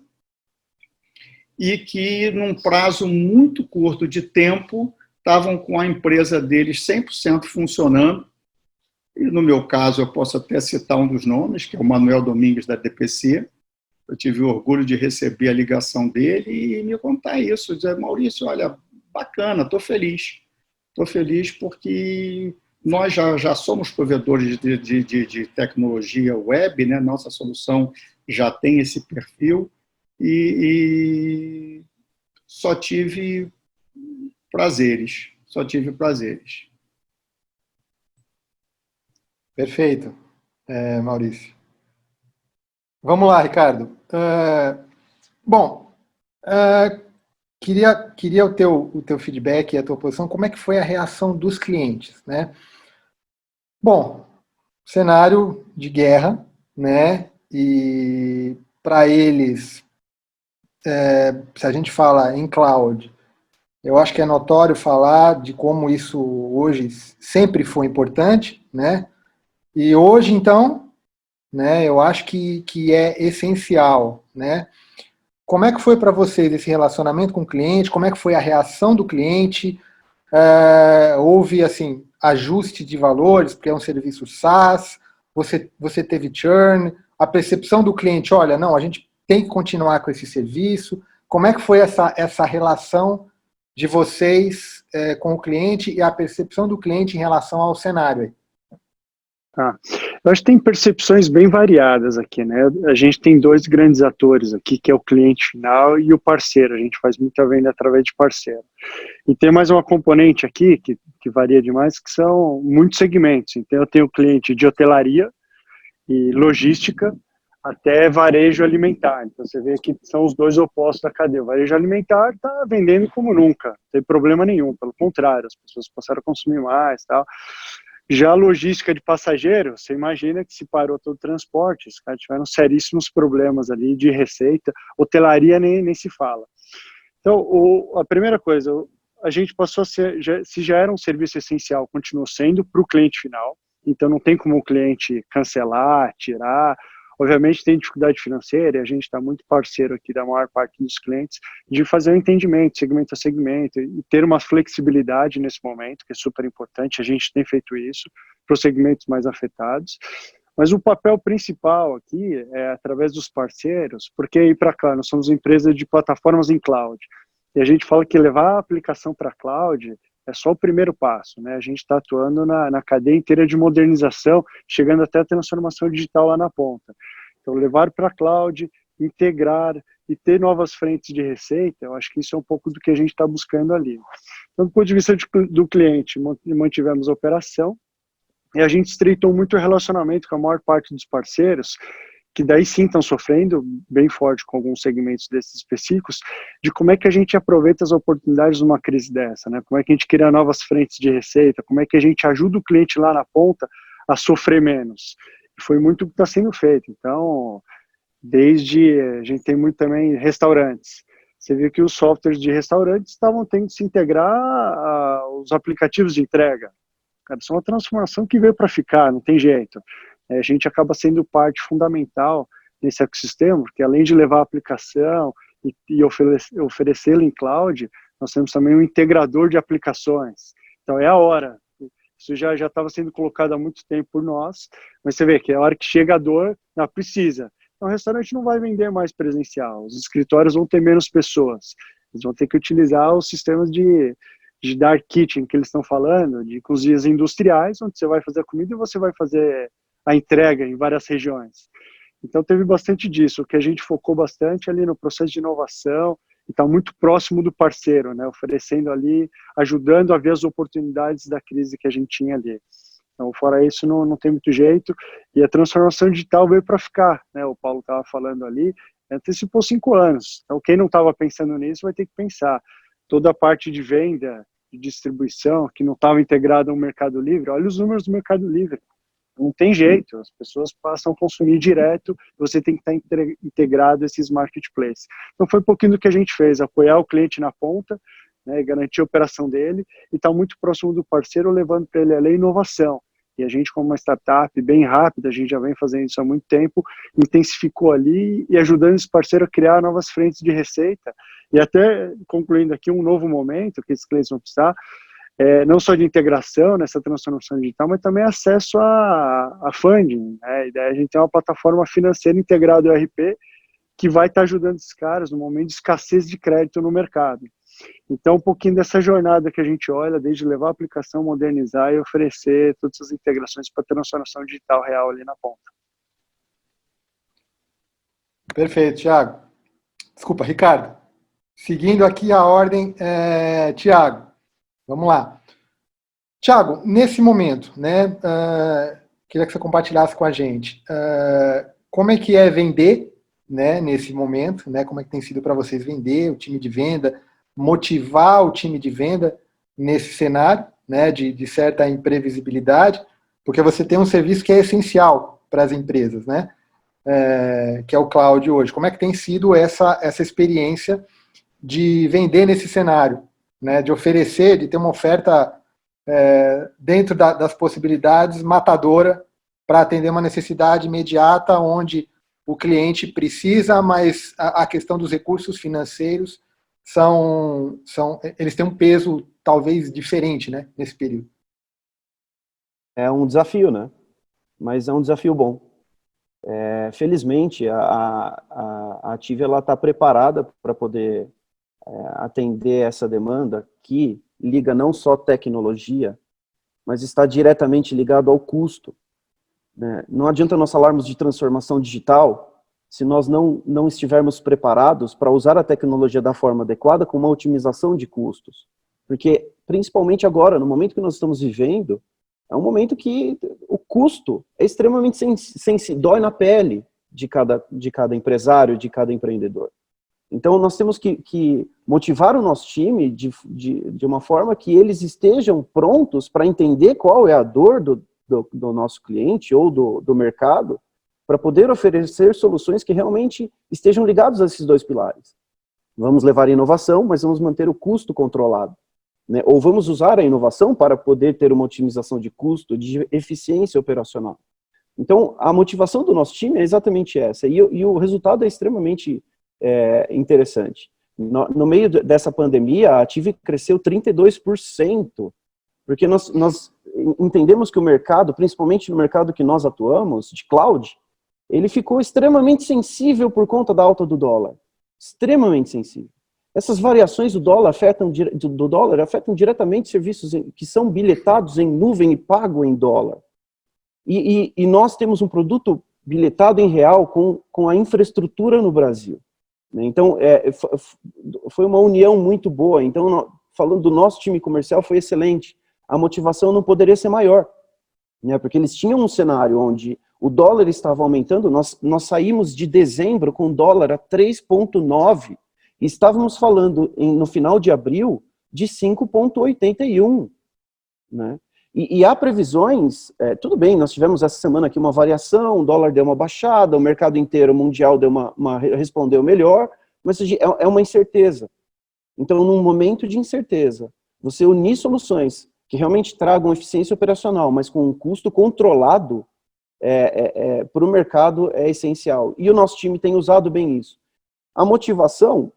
e que, num prazo muito curto de tempo, estavam com a empresa deles 100% funcionando. E, no meu caso, eu posso até citar um dos nomes, que é o Manuel Domingues, da DPC. Eu tive o orgulho de receber a ligação dele e me contar isso, dizer: Maurício, olha, bacana, estou feliz. Estou feliz porque nós já somos provedores de tecnologia web, né? Nossa solução já tem esse perfil e só tive prazeres,
Perfeito, Maurício. Vamos lá, Ricardo. Queria o teu feedback e a tua posição. Como é que foi a reação dos clientes, né? Bom, cenário de guerra, né? E para eles, se a gente fala em cloud, eu acho que é notório falar de como isso hoje sempre foi importante, né? E hoje, então, né, eu acho que é essencial, né? Como é que foi para vocês esse relacionamento com o cliente? Como é que foi a reação do cliente? Houve, assim, ajuste de valores, porque é um serviço SaaS, você teve churn, a percepção do cliente, olha, não, a gente tem que continuar com esse serviço. Como é que foi essa relação de vocês com o cliente e a percepção do cliente em relação ao cenário aí?
Eu acho que tem percepções bem variadas aqui, né? A gente tem dois grandes atores aqui, que é o cliente final e o parceiro. A gente faz muita venda através de parceiro. E tem mais uma componente aqui, que varia demais, que são muitos segmentos. Então, eu tenho cliente de hotelaria e logística, até varejo alimentar. Então, você vê que são os dois opostos da cadeia. O varejo alimentar está vendendo como nunca, não tem problema nenhum. Pelo contrário, as pessoas passaram a consumir mais, tal. Já a logística de passageiro, você imagina que se parou todo o transporte, os caras tiveram seríssimos problemas ali de receita, hotelaria nem se fala. Então, a primeira coisa, a gente passou a ser, se já era um serviço essencial, continuou sendo para o cliente final, então não tem como o cliente cancelar, tirar. Obviamente tem dificuldade financeira, e a gente está muito parceiro aqui da maior parte dos clientes, de fazer um entendimento, segmento a segmento, e ter uma flexibilidade nesse momento, que é super importante, a gente tem feito isso para os segmentos mais afetados. Mas o papel principal aqui é através dos parceiros, porque aí para cá nós somos empresa de plataformas em cloud, e a gente fala que levar a aplicação para cloud é só o primeiro passo, né? A gente está atuando na cadeia inteira de modernização, chegando até a transformação digital lá na ponta. Então, levar para a cloud, integrar e ter novas frentes de receita, eu acho que isso é um pouco do que a gente está buscando ali. Então, do ponto de vista do cliente, mantivemos a operação e a gente estreitou muito o relacionamento com a maior parte dos parceiros, que daí sim estão sofrendo bem forte com alguns segmentos desses específicos, de como é que a gente aproveita as oportunidades numa crise dessa, né? Como é que a gente cria novas frentes de receita, como é que a gente ajuda o cliente lá na ponta a sofrer menos. E foi muito o que está sendo feito. Então, a gente tem muito também restaurantes. Você viu que os softwares de restaurantes estavam tendo que se integrar aos aplicativos de entrega. Cara, isso é uma transformação que veio para ficar, não tem jeito. A gente acaba sendo parte fundamental nesse ecossistema, porque além de levar a aplicação e oferecê-la em cloud, nós temos também um integrador de aplicações. Então é a hora. Isso já estava sendo colocado há muito tempo por nós, mas você vê que é a hora que chega a dor, não precisa. Então o restaurante não vai vender mais presencial, os escritórios vão ter menos pessoas, eles vão ter que utilizar os sistemas de dark kitchen que eles estão falando, de cozinhas industriais, onde você vai fazer a comida e você vai fazer a entrega em várias regiões. Então teve bastante disso, o que a gente focou bastante ali no processo de inovação e está muito próximo do parceiro, né, oferecendo ali, ajudando a ver as oportunidades da crise que a gente tinha ali. Então, fora isso, não tem muito jeito, e a transformação digital veio para ficar, né, o Paulo estava falando ali, antecipou 5 anos, então quem não estava pensando nisso vai ter que pensar. Toda a parte de venda, de distribuição, que não estava integrada ao Mercado Livre, olha os números do Mercado Livre, não tem jeito, as pessoas passam a consumir direto, você tem que estar integrado a esses marketplaces. Então foi um pouquinho do que a gente fez, apoiar o cliente na ponta, né, e garantir a operação dele, e estar muito próximo do parceiro, levando para ele a inovação. E a gente, como uma startup bem rápida, a gente já vem fazendo isso há muito tempo, intensificou ali e ajudando esse parceiro a criar novas frentes de receita. E até, concluindo aqui, um novo momento que esses clientes vão precisar, não só de integração nessa transformação digital, mas também acesso a funding, né? E daí a gente tem uma plataforma financeira integrada ao ERP que vai estar ajudando esses caras no momento de escassez de crédito no mercado. Então, um pouquinho dessa jornada que a gente olha, desde levar a aplicação, modernizar e oferecer todas essas integrações para transformação digital real ali na ponta.
Perfeito, Thiago. Desculpa, Ricardo. Seguindo aqui a ordem, Thiago, vamos lá. Thiago, nesse momento, né, queria que você compartilhasse com a gente como é que é vender, né, nesse momento, né, como é que tem sido para vocês vender, o time de venda, motivar o time de venda nesse cenário, né, de certa imprevisibilidade, porque você tem um serviço que é essencial para as empresas, né, que é o cloud hoje. Como é que tem sido essa experiência de vender nesse cenário, né, de oferecer, de ter uma oferta dentro das possibilidades matadora para atender uma necessidade imediata onde o cliente precisa, mas a questão dos recursos financeiros eles têm um peso talvez diferente, né, nesse período.
É um desafio, né? Mas é um desafio bom. Felizmente, a Ative está preparada para poder atender essa demanda que liga não só tecnologia, mas está diretamente ligado ao custo. Né? Não adianta nós falarmos de transformação digital se nós não estivermos preparados para usar a tecnologia da forma adequada com uma otimização de custos. Porque, principalmente agora, no momento que nós estamos vivendo, é um momento que o custo é extremamente dói na pele de cada empresário, de cada empreendedor. Então, nós temos que motivar o nosso time de uma forma que eles estejam prontos para entender qual é a dor do nosso cliente ou do mercado, para poder oferecer soluções que realmente estejam ligadas a esses dois pilares. Vamos levar a inovação, mas vamos manter o custo controlado. Né? Ou vamos usar a inovação para poder ter uma otimização de custo, de eficiência operacional. Então, a motivação do nosso time é exatamente essa, e o resultado é extremamente interessante. No meio dessa pandemia, a Ative cresceu 32%, porque nós entendemos que o mercado, principalmente no mercado que nós atuamos, de cloud, ele ficou extremamente sensível por conta da alta do dólar. Extremamente sensível. Essas variações do dólar afetam diretamente serviços que são bilhetados em nuvem e pago em dólar. E nós temos um produto bilhetado em real com a infraestrutura no Brasil. Então, foi uma união muito boa. Então, falando do nosso time comercial, foi excelente. A motivação não poderia ser maior, né? Porque eles tinham um cenário onde o dólar estava aumentando, nós saímos de dezembro com o dólar a 3,9, e estávamos falando no final de abril de 5,81, né? E há previsões, tudo bem, nós tivemos essa semana aqui uma variação, o dólar deu uma baixada, o mercado inteiro mundial respondeu melhor, mas é uma incerteza. Então, num momento de incerteza, você unir soluções que realmente tragam eficiência operacional, mas com um custo controlado, para o mercado é essencial. E o nosso time tem usado bem isso. A motivação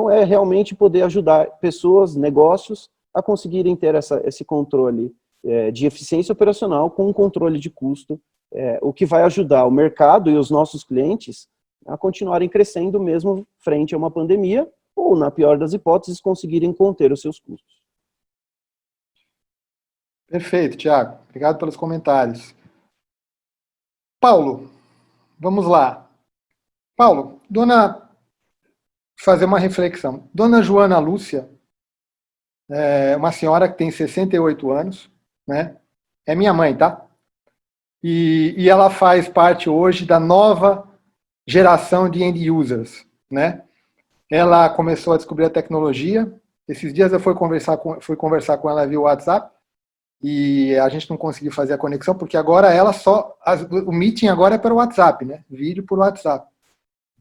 é realmente poder ajudar pessoas, negócios, a conseguirem ter esse controle de eficiência operacional com um controle de custo, o que vai ajudar o mercado e os nossos clientes a continuarem crescendo mesmo frente a uma pandemia, ou, na pior das hipóteses, conseguirem conter os seus custos.
Perfeito, Thiago. Obrigado pelos comentários. Paulo, vamos lá. Paulo, fazer uma reflexão. Dona Joana Lúcia, uma senhora que tem 68 anos, né? É minha mãe, tá? E ela faz parte hoje da nova geração de end users, né? Ela começou a descobrir a tecnologia. Esses dias eu fui conversar com ela via WhatsApp e a gente não conseguiu fazer a conexão porque agora o meeting agora é pelo WhatsApp, né? Vídeo por WhatsApp.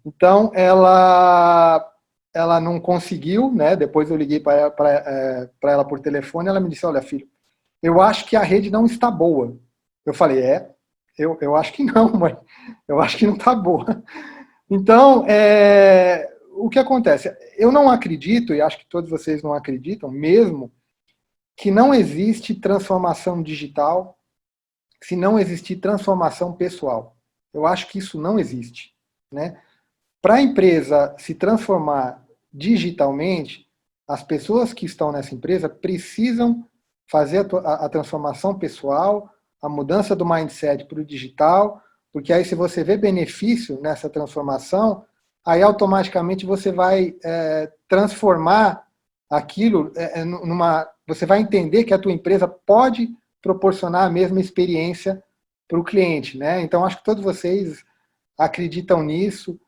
Então ela ela não conseguiu, né? Depois eu liguei para ela por telefone, ela me disse, olha, filho, eu acho que a rede não está boa. Eu falei, eu acho que não, mãe, eu acho que não está boa. Então, o que acontece? Eu não acredito, e acho que todos vocês não acreditam mesmo, que não existe transformação digital se não existir transformação pessoal. Eu acho que isso não existe, né? Para a empresa se transformar digitalmente, as pessoas que estão nessa empresa precisam fazer a transformação pessoal, a mudança do mindset para o digital, porque aí se você vê benefício nessa transformação, aí automaticamente você vai transformar aquilo você vai entender que a tua empresa pode proporcionar a mesma experiência para o cliente, né? Então, acho que todos vocês acreditam nisso.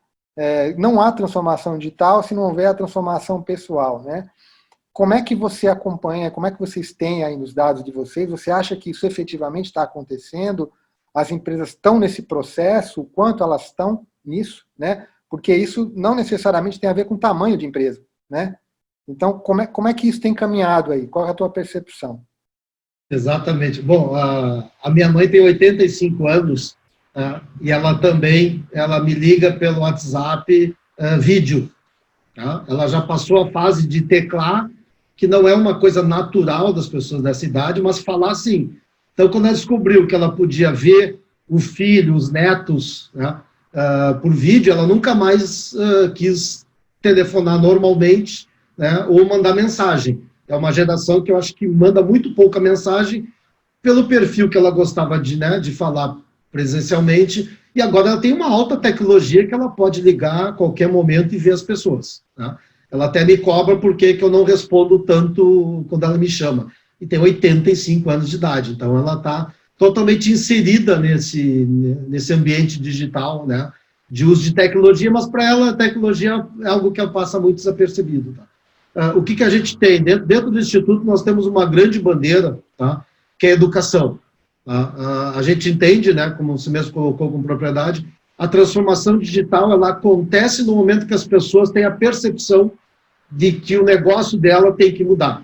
Não há transformação digital se não houver a transformação pessoal, né? Como é que você acompanha, como é que vocês têm aí nos dados de vocês? Você acha que isso efetivamente está acontecendo? As empresas estão nesse processo? O quanto elas estão nisso, né? Porque isso não necessariamente tem a ver com o tamanho de empresa, né? Então, como é que isso tem caminhado aí? Qual é a tua percepção?
Exatamente. Bom, a minha mãe tem 85 anos, e ela me liga pelo WhatsApp vídeo. Tá? Ela já passou a fase de teclar, que não é uma coisa natural das pessoas dessa idade, mas falar sim. Então, quando ela descobriu que ela podia ver o filho, os netos, né, por vídeo, ela nunca mais quis telefonar normalmente, né, ou mandar mensagem. É uma geração que eu acho que manda muito pouca mensagem pelo perfil que ela gostava de falar presencialmente, e agora ela tem uma alta tecnologia que ela pode ligar a qualquer momento e ver as pessoas. Tá? Ela até me cobra porque que eu não respondo tanto quando ela me chama. E tem 85 anos de idade, então ela está totalmente inserida nesse ambiente digital, né, de uso de tecnologia, mas para ela a tecnologia é algo que passa muito desapercebido. Tá? O que a gente tem? Dentro do Instituto nós temos uma grande bandeira, tá? Que é a educação. A gente entende, né, como você mesmo colocou com propriedade, a transformação digital ela acontece no momento que as pessoas têm a percepção de que o negócio dela tem que mudar.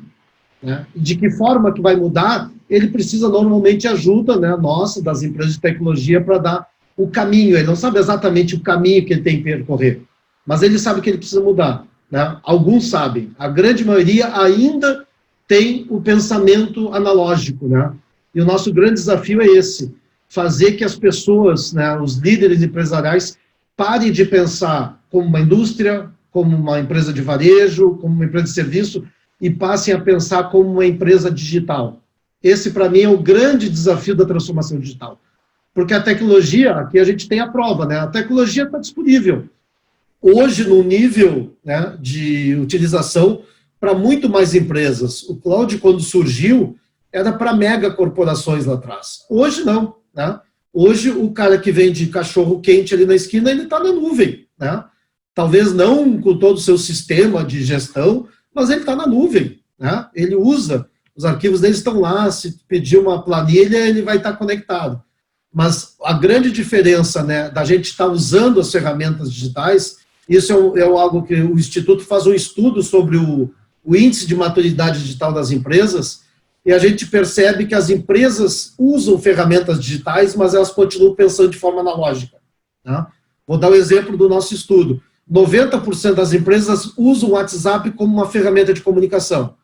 Né? De que forma que vai mudar, ele precisa normalmente de ajuda, né, nossa, das empresas de tecnologia, para dar o caminho. Ele não sabe exatamente o caminho que ele tem que percorrer, mas ele sabe que ele precisa mudar. Né? Alguns sabem, a grande maioria ainda tem o pensamento analógico, né? E o nosso grande desafio é esse, fazer que as pessoas, né, os líderes empresariais, parem de pensar como uma indústria, como uma empresa de varejo, como uma empresa de serviço, e passem a pensar como uma empresa digital. Esse, para mim, é o grande desafio da transformação digital. Porque a tecnologia, aqui a gente tem a prova, né? A tecnologia está disponível. Hoje, no nível, né, de utilização para muito mais empresas. O cloud, quando surgiu, era para mega corporações lá atrás. Hoje, não. Né? Hoje, o cara que vende cachorro-quente ali na esquina, ele está na nuvem. Né? Talvez não com todo o seu sistema de gestão, mas ele está na nuvem. Né? Ele usa, os arquivos dele estão lá, se pedir uma planilha, ele vai estar conectado. Mas a grande diferença, né, da gente estar usando as ferramentas digitais, isso é algo que o Instituto faz um estudo sobre o índice de maturidade digital das empresas, e a gente percebe que as empresas usam ferramentas digitais, mas elas continuam pensando de forma analógica. Tá? Vou dar um exemplo do nosso estudo. 90% das empresas usam o WhatsApp como uma ferramenta de comunicação.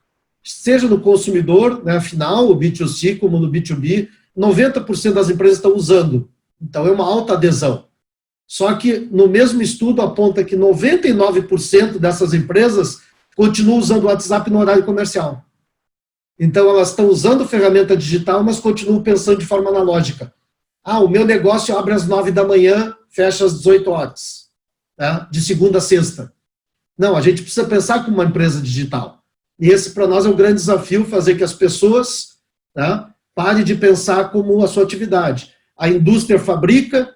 Seja no consumidor, né, final, o B2C, como no B2B, 90% das empresas estão usando. Então, é uma alta adesão. Só que, no mesmo estudo, aponta que 99% dessas empresas continuam usando o WhatsApp no horário comercial. Então, elas estão usando ferramenta digital, mas continuam pensando de forma analógica. O meu negócio abre às 9 da manhã, fecha às 18 horas, né, de segunda a sexta. Não, a gente precisa pensar como uma empresa digital. E esse, para nós, é um grande desafio, fazer que as pessoas, né, parem de pensar como a sua atividade. A indústria fabrica,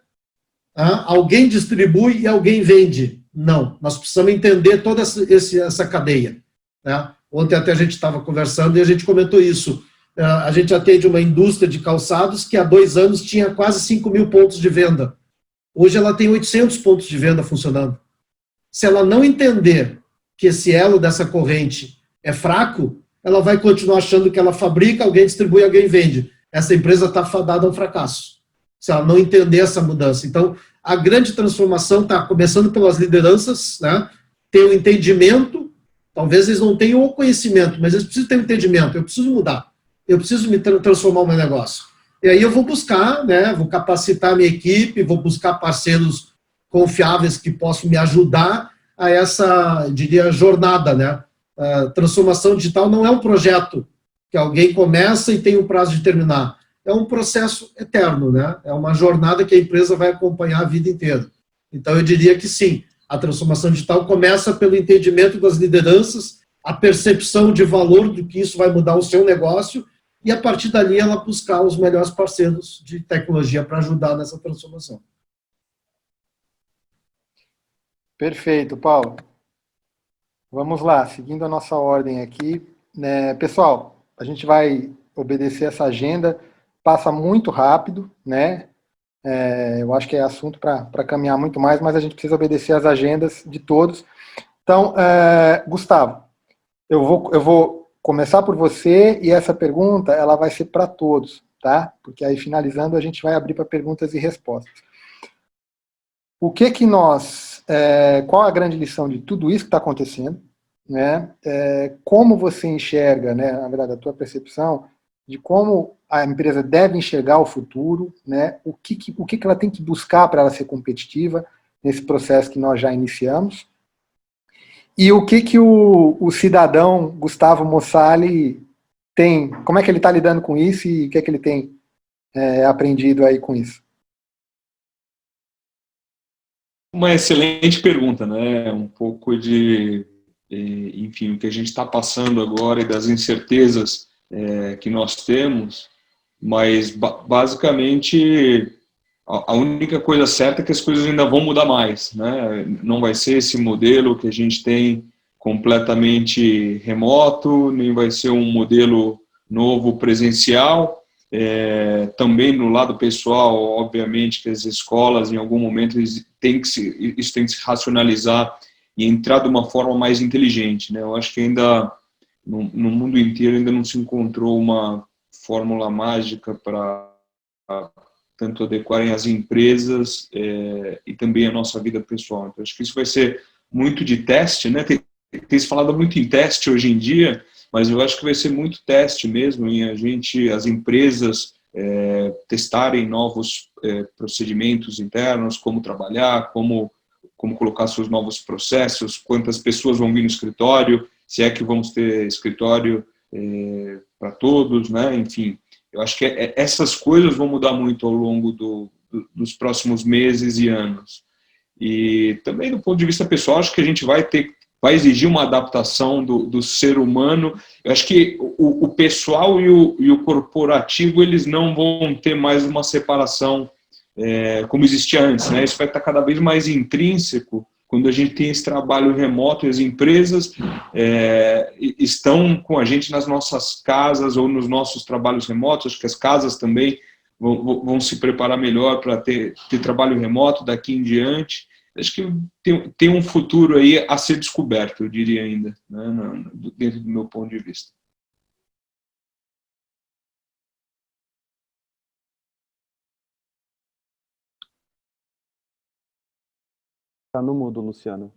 alguém distribui e alguém vende. Não, nós precisamos entender toda essa cadeia. Né? Ontem até a gente estava conversando e a gente comentou isso. A gente atende uma indústria de calçados que há 2 anos tinha quase 5 mil pontos de venda. Hoje ela tem 800 pontos de venda funcionando. Se ela não entender que esse elo dessa corrente é fraco, ela vai continuar achando que ela fabrica, alguém distribui, alguém vende. Essa empresa está fadada ao fracasso, se ela não entender essa mudança. Então, a grande transformação está começando pelas lideranças, né? Ter o entendimento, talvez eles não tenham o conhecimento, mas eles precisam ter o entendimento, eu preciso mudar, eu preciso me transformar o meu negócio. E aí eu vou buscar, né? Vou capacitar a minha equipe, vou buscar parceiros confiáveis que possam me ajudar a essa, diria, jornada, né? A transformação digital não é um projeto que alguém começa e tem um prazo de terminar. É um processo eterno, né? É uma jornada que a empresa vai acompanhar a vida inteira. Então, eu diria que sim, a transformação digital começa pelo entendimento das lideranças, a percepção de valor do que isso vai mudar o seu negócio e, a partir dali, ela buscar os melhores parceiros de tecnologia para ajudar nessa transformação.
Perfeito, Paulo. Vamos lá, seguindo a nossa ordem aqui. Né, pessoal, a gente vai obedecer essa agenda, passa muito rápido, né? Eu acho que é assunto para caminhar muito mais, mas a gente precisa obedecer as agendas de todos. Então, Gustavo, eu vou começar por você e essa pergunta ela vai ser para todos, tá? Porque aí, finalizando, a gente vai abrir para perguntas e respostas. O que nós... qual a grande lição de tudo isso que está acontecendo? Né? Como você enxerga, né, na verdade, a tua percepção de como a empresa deve enxergar o futuro, né? O que ela tem que buscar para ela ser competitiva nesse processo que nós já iniciamos, e o que o cidadão Gustavo Mossali tem, como é que ele está lidando com isso e o que é que ele tem aprendido aí com isso?
Uma excelente pergunta, né? Um pouco de, enfim, o que a gente está passando agora e das incertezas que nós temos, mas basicamente a única coisa certa é que as coisas ainda vão mudar mais, né? Não vai ser esse modelo que a gente tem completamente remoto, nem vai ser um modelo novo presencial. Também no lado pessoal, obviamente que as escolas em algum momento isso tem que se racionalizar e entrar de uma forma mais inteligente, né? Eu acho que ainda no mundo inteiro ainda não se encontrou uma fórmula mágica para tanto adequarem as empresas e também a nossa vida pessoal. Então, acho que isso vai ser muito de teste, né? Tem se falado muito em teste hoje em dia, mas eu acho que vai ser muito teste mesmo em as empresas testarem novos procedimentos internos, como trabalhar, como colocar seus novos processos, quantas pessoas vão vir no escritório, se é que vamos ter escritório para todos, né? Enfim, eu acho que essas coisas vão mudar muito ao longo dos próximos meses e anos. E também do ponto de vista pessoal, acho que a gente vai exigir uma adaptação do ser humano. Eu acho que o pessoal e o corporativo, eles não vão ter mais uma separação como existia antes, né? Isso vai estar cada vez mais intrínseco quando a gente tem esse trabalho remoto e as empresas estão com a gente nas nossas casas ou nos nossos trabalhos remotos. Acho que as casas também vão se preparar melhor para ter trabalho remoto daqui em diante. Acho que tem um futuro aí a ser descoberto, eu diria ainda, né, dentro do meu ponto de vista.
Está no mudo, Luciano.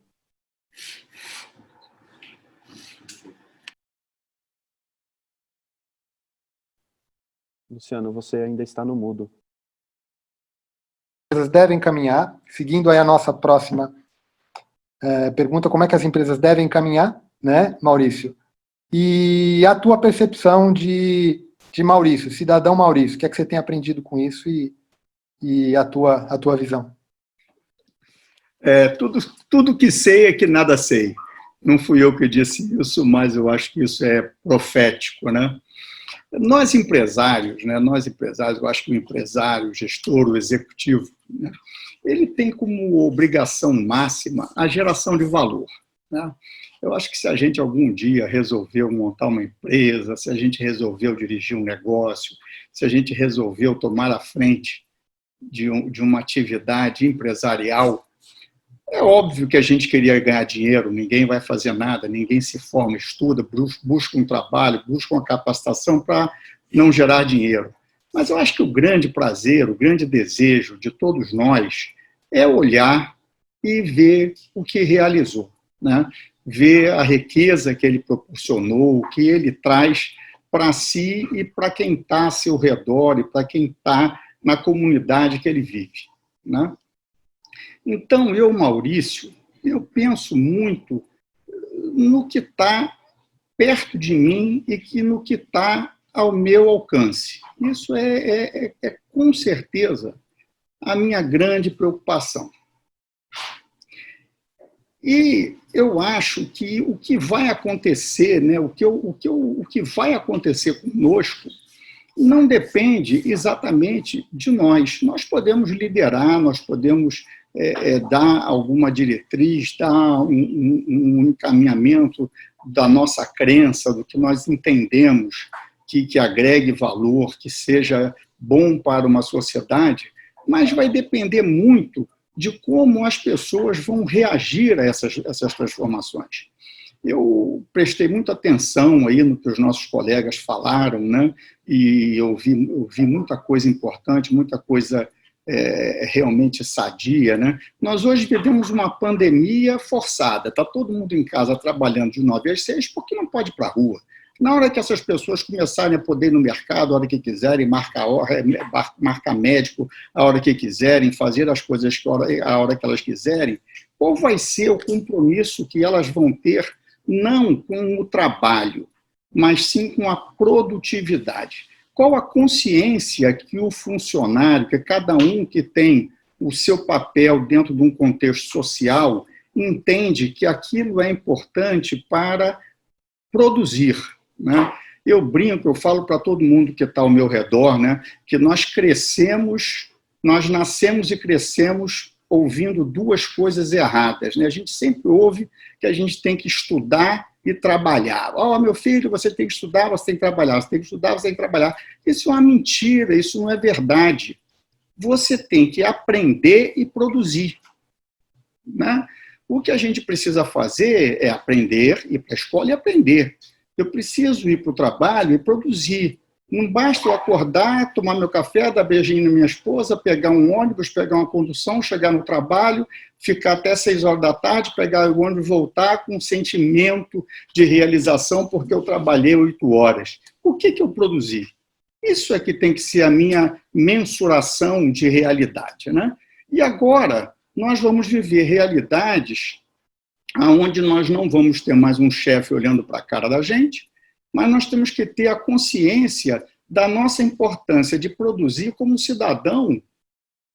Luciano, você ainda está no mudo.
As empresas devem caminhar, seguindo aí a nossa próxima pergunta, como é que as empresas devem caminhar, né, Maurício? E a tua percepção de Maurício, cidadão Maurício, o que é que você tem aprendido com isso e a tua visão?
Tudo que sei é que nada sei. Não fui eu que disse isso, mas eu acho que isso é profético, né? Nós empresários, eu acho que o empresário, o gestor, o executivo, né, ele tem como obrigação máxima a geração de valor, né? Eu acho que se a gente algum dia resolveu montar uma empresa, se a gente resolveu dirigir um negócio, se a gente resolveu tomar a frente de uma atividade empresarial, É óbvio que a gente queria ganhar dinheiro, ninguém vai fazer nada, ninguém se forma, estuda, busca um trabalho, busca uma capacitação para não gerar dinheiro. Mas eu acho que o grande prazer, o grande desejo de todos nós é olhar e ver o que realizou, né? Ver a riqueza que ele proporcionou, o que ele traz para si e para quem está ao seu redor e para quem está na comunidade que ele vive, né? Então, eu, Maurício, eu penso muito no que está perto de mim e que no que está ao meu alcance. Isso é com certeza a minha grande preocupação. E eu acho que o que vai acontecer, né, o que vai acontecer conosco não depende exatamente de nós. Nós podemos liderar, nós podemos dar alguma diretriz, dar um encaminhamento da nossa crença, do que nós entendemos que agregue valor, que seja bom para uma sociedade, mas vai depender muito de como as pessoas vão reagir a essas transformações. Eu prestei muita atenção aí no que os nossos colegas falaram, né? E eu vi muita coisa importante, muita coisa realmente sadia, né? Nós hoje vivemos uma pandemia forçada, está todo mundo em casa trabalhando de 9 às 6 porque não pode ir para a rua. Na hora que essas pessoas começarem a poder ir no mercado, a hora que quiserem, marcar médico a hora que quiserem, fazer as coisas a hora que elas quiserem, qual vai ser o compromisso que elas vão ter, não com o trabalho, mas sim com a produtividade? Qual a consciência que o funcionário, que cada um que tem o seu papel dentro de um contexto social, entende que aquilo é importante para produzir, né? Eu brinco, eu falo para todo mundo que está ao meu redor, né, que nós nascemos e crescemos ouvindo duas coisas erradas, né? A gente sempre ouve que a gente tem que estudar e trabalhar. Meu filho, você tem que estudar, você tem que trabalhar, você tem que estudar, você tem que trabalhar. Isso é uma mentira, isso não é verdade. Você tem que aprender e produzir, né? O que a gente precisa fazer é aprender, ir para a escola e aprender. Eu preciso ir para o trabalho e produzir. Não basta eu acordar, tomar meu café, dar beijinho na minha esposa, pegar um ônibus, pegar uma condução, chegar no trabalho, ficar até 6 horas da tarde, pegar o ônibus e voltar com um sentimento de realização porque eu trabalhei 8 horas. O que eu produzi? Isso é que tem que ser a minha mensuração de realidade, né? E agora nós vamos viver realidades onde nós não vamos ter mais um chefe olhando para a cara da gente, mas nós temos que ter a consciência da nossa importância de produzir como cidadão,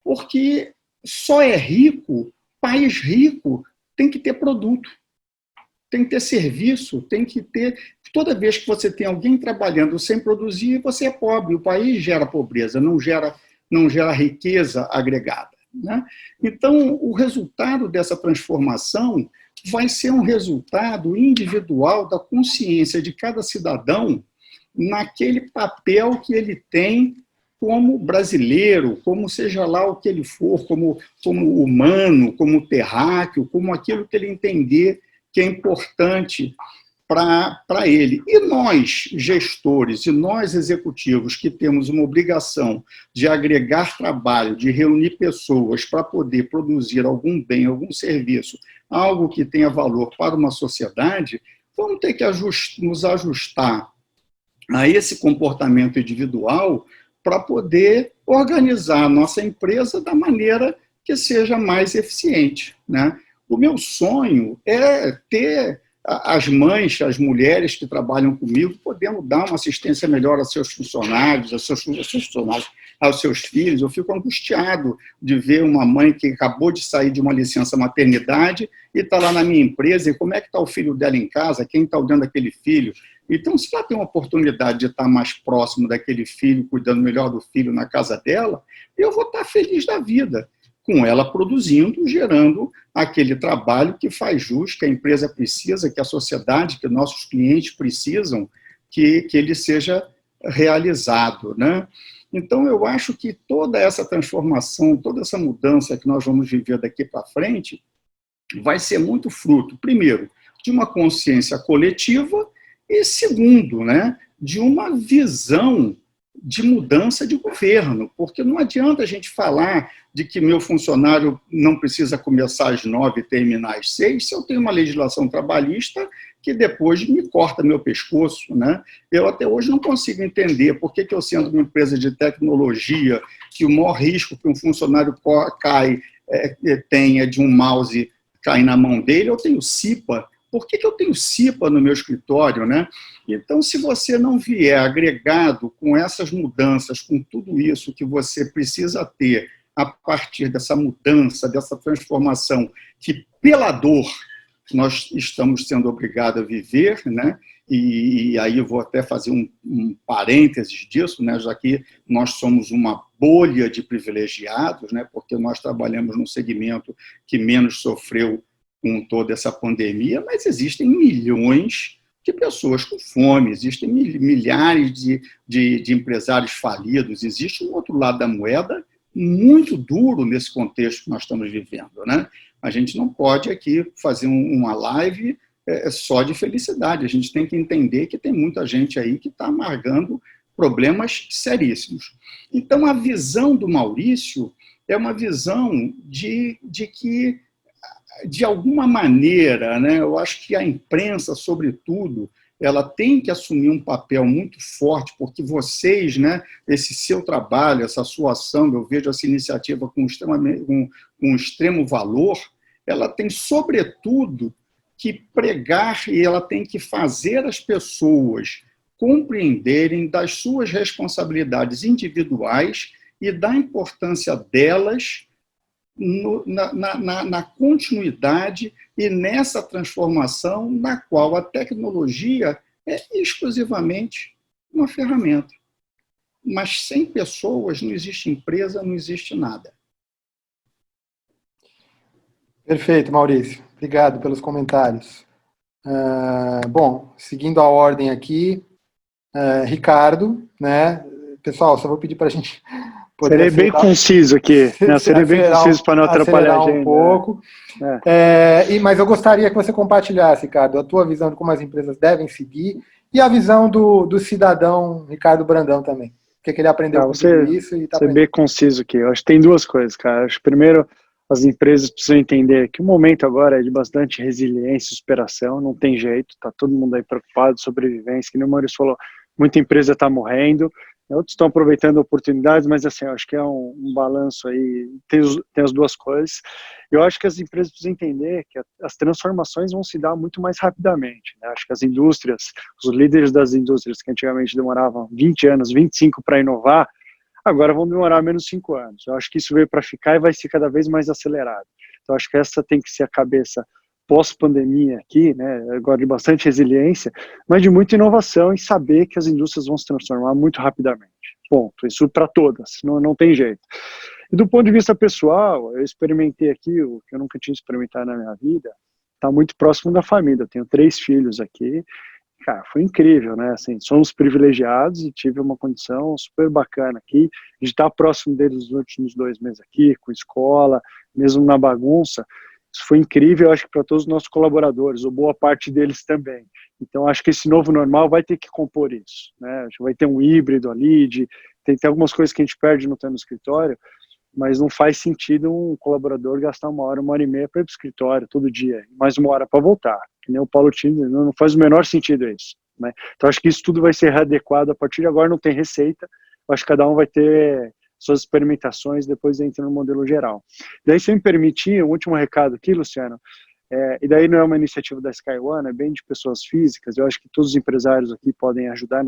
porque só é rico, país rico tem que ter produto, tem que ter serviço, tem que ter... Toda vez que você tem alguém trabalhando sem produzir, você é pobre, o país gera pobreza, não gera riqueza agregada, né? Então, o resultado dessa transformação vai ser um resultado individual da consciência de cada cidadão naquele papel que ele tem como brasileiro, como seja lá o que ele for, como humano, como terráqueo, como aquilo que ele entender que é importante para ele. E nós, gestores, e nós, executivos, que temos uma obrigação de agregar trabalho, de reunir pessoas para poder produzir algum bem, algum serviço, algo que tenha valor para uma sociedade, vamos ter que nos ajustar a esse comportamento individual para poder organizar a nossa empresa da maneira que seja mais eficiente, né? O meu sonho é ter as mães, as mulheres que trabalham comigo, podendo dar uma assistência melhor aos seus funcionários, aos seus filhos. Eu fico angustiado de ver uma mãe que acabou de sair de uma licença maternidade e está lá na minha empresa, e como é que está o filho dela em casa, quem está olhando aquele filho? Então, se ela tem uma oportunidade de estar mais próximo daquele filho, cuidando melhor do filho na casa dela, eu vou estar feliz da vida, com ela produzindo, gerando aquele trabalho que faz jus, que a empresa precisa, que a sociedade, que nossos clientes precisam, que ele seja realizado, né? Então, eu acho que toda essa transformação, toda essa mudança que nós vamos viver daqui para frente, vai ser muito fruto, primeiro, de uma consciência coletiva e, segundo, né, de uma visão de mudança de governo, porque não adianta a gente falar de que meu funcionário não precisa começar às 9 e terminar às 6, se eu tenho uma legislação trabalhista que depois me corta meu pescoço, né? Eu até hoje não consigo entender por que eu, sendo uma empresa de tecnologia, que o maior risco que um funcionário tenha de um mouse cair na mão dele, eu tenho CIPA. Por que eu tenho CIPA no meu escritório, né? Então, se você não vier agregado com essas mudanças, com tudo isso que você precisa ter a partir dessa mudança, dessa transformação, que pela dor nós estamos sendo obrigados a viver, né? E aí eu vou até fazer um parênteses disso, né? Já que nós somos uma bolha de privilegiados, né? Porque nós trabalhamos num segmento que menos sofreu com toda essa pandemia, mas existem milhões de pessoas com fome, existem milhares de empresários falidos, existe um outro lado da moeda muito duro nesse contexto que nós estamos vivendo, né? A gente não pode aqui fazer uma live só de felicidade, a gente tem que entender que tem muita gente aí que está amargando problemas seríssimos. Então, a visão do Maurício é uma visão de que, de alguma maneira, né, eu acho que a imprensa, sobretudo, ela tem que assumir um papel muito forte, porque vocês, né, esse seu trabalho, essa sua ação, eu vejo essa iniciativa com extremo valor, ela tem, sobretudo, que pregar e ela tem que fazer as pessoas compreenderem das suas responsabilidades individuais e da importância delas na continuidade e nessa transformação na qual a tecnologia é exclusivamente uma ferramenta. Mas sem pessoas não existe empresa, não existe nada.
Perfeito, Maurício. Obrigado pelos comentários. Bom, seguindo a ordem aqui, Ricardo, né? Pessoal, só vou pedir para a gente poder...
Serei bem conciso aqui, né? Serei bem conciso para não atrapalhar a gente.
Um pouco. Mas eu gostaria que você compartilhasse, Ricardo, a tua visão de como as empresas devem seguir e a visão do cidadão Ricardo Brandão também. O que ele aprendeu com tudo isso. E
ser bem conciso aqui. Eu acho que tem duas coisas, cara. Acho que, primeiro, as empresas precisam entender que o momento agora é de bastante resiliência e superação, não tem jeito, está todo mundo aí preocupado, sobrevivência, que nem o Maurício falou, muita empresa está morrendo, outros estão aproveitando oportunidades, mas assim, eu acho que é um balanço aí, tem as duas coisas. Eu acho que as empresas precisam entender que as transformações vão se dar muito mais rapidamente, né? Acho que as indústrias, os líderes das indústrias que antigamente demoravam 20 anos, 25 para inovar, agora vão demorar menos 5 anos. Eu acho que isso veio para ficar e vai ser cada vez mais acelerado. Então, acho que essa tem que ser a cabeça pós-pandemia aqui, né? Agora de bastante resiliência, mas de muita inovação e saber que as indústrias vão se transformar muito rapidamente. Ponto. Isso para todas, não tem jeito. E do ponto de vista pessoal, eu experimentei aqui o que eu nunca tinha experimentado na minha vida, está muito próximo da família. Eu tenho 3 filhos aqui. Cara, foi incrível, né? Assim, somos privilegiados e tive uma condição super bacana aqui, de estar próximo deles nos últimos 2 meses aqui, com escola, mesmo na bagunça. Isso foi incrível, acho que para todos os nossos colaboradores, ou boa parte deles também. Então, acho que esse novo normal vai ter que compor isso, né? Acho que vai ter um híbrido ali, tem algumas coisas que a gente perde no tempo no escritório, mas não faz sentido um colaborador gastar 1 hora e meia para ir para o escritório todo dia, mais 1 hora para voltar. Que nem o Paulo Tinder, não faz o menor sentido isso, né? Então, acho que isso tudo vai ser readequado. A partir de agora não tem receita, acho que cada um vai ter suas experimentações, depois entra no modelo geral. Daí, se eu me permitir, um último recado aqui, Luciano, e daí não é uma iniciativa da SkyOne, é bem de pessoas físicas, eu acho que todos os empresários aqui podem ajudar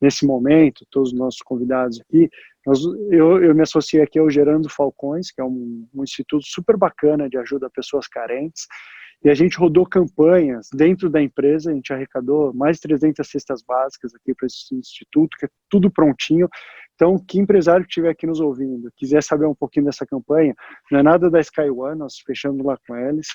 nesse momento, todos os nossos convidados aqui. Eu me associei aqui ao Gerando Falcões, que é um instituto super bacana de ajuda a pessoas carentes, e a gente rodou campanhas dentro da empresa, a gente arrecadou mais de 300 cestas básicas aqui para esse instituto, que é tudo prontinho. Então, que empresário que estiver aqui nos ouvindo, quiser saber um pouquinho dessa campanha, não é nada da SkyOne, nós fechamos lá com eles,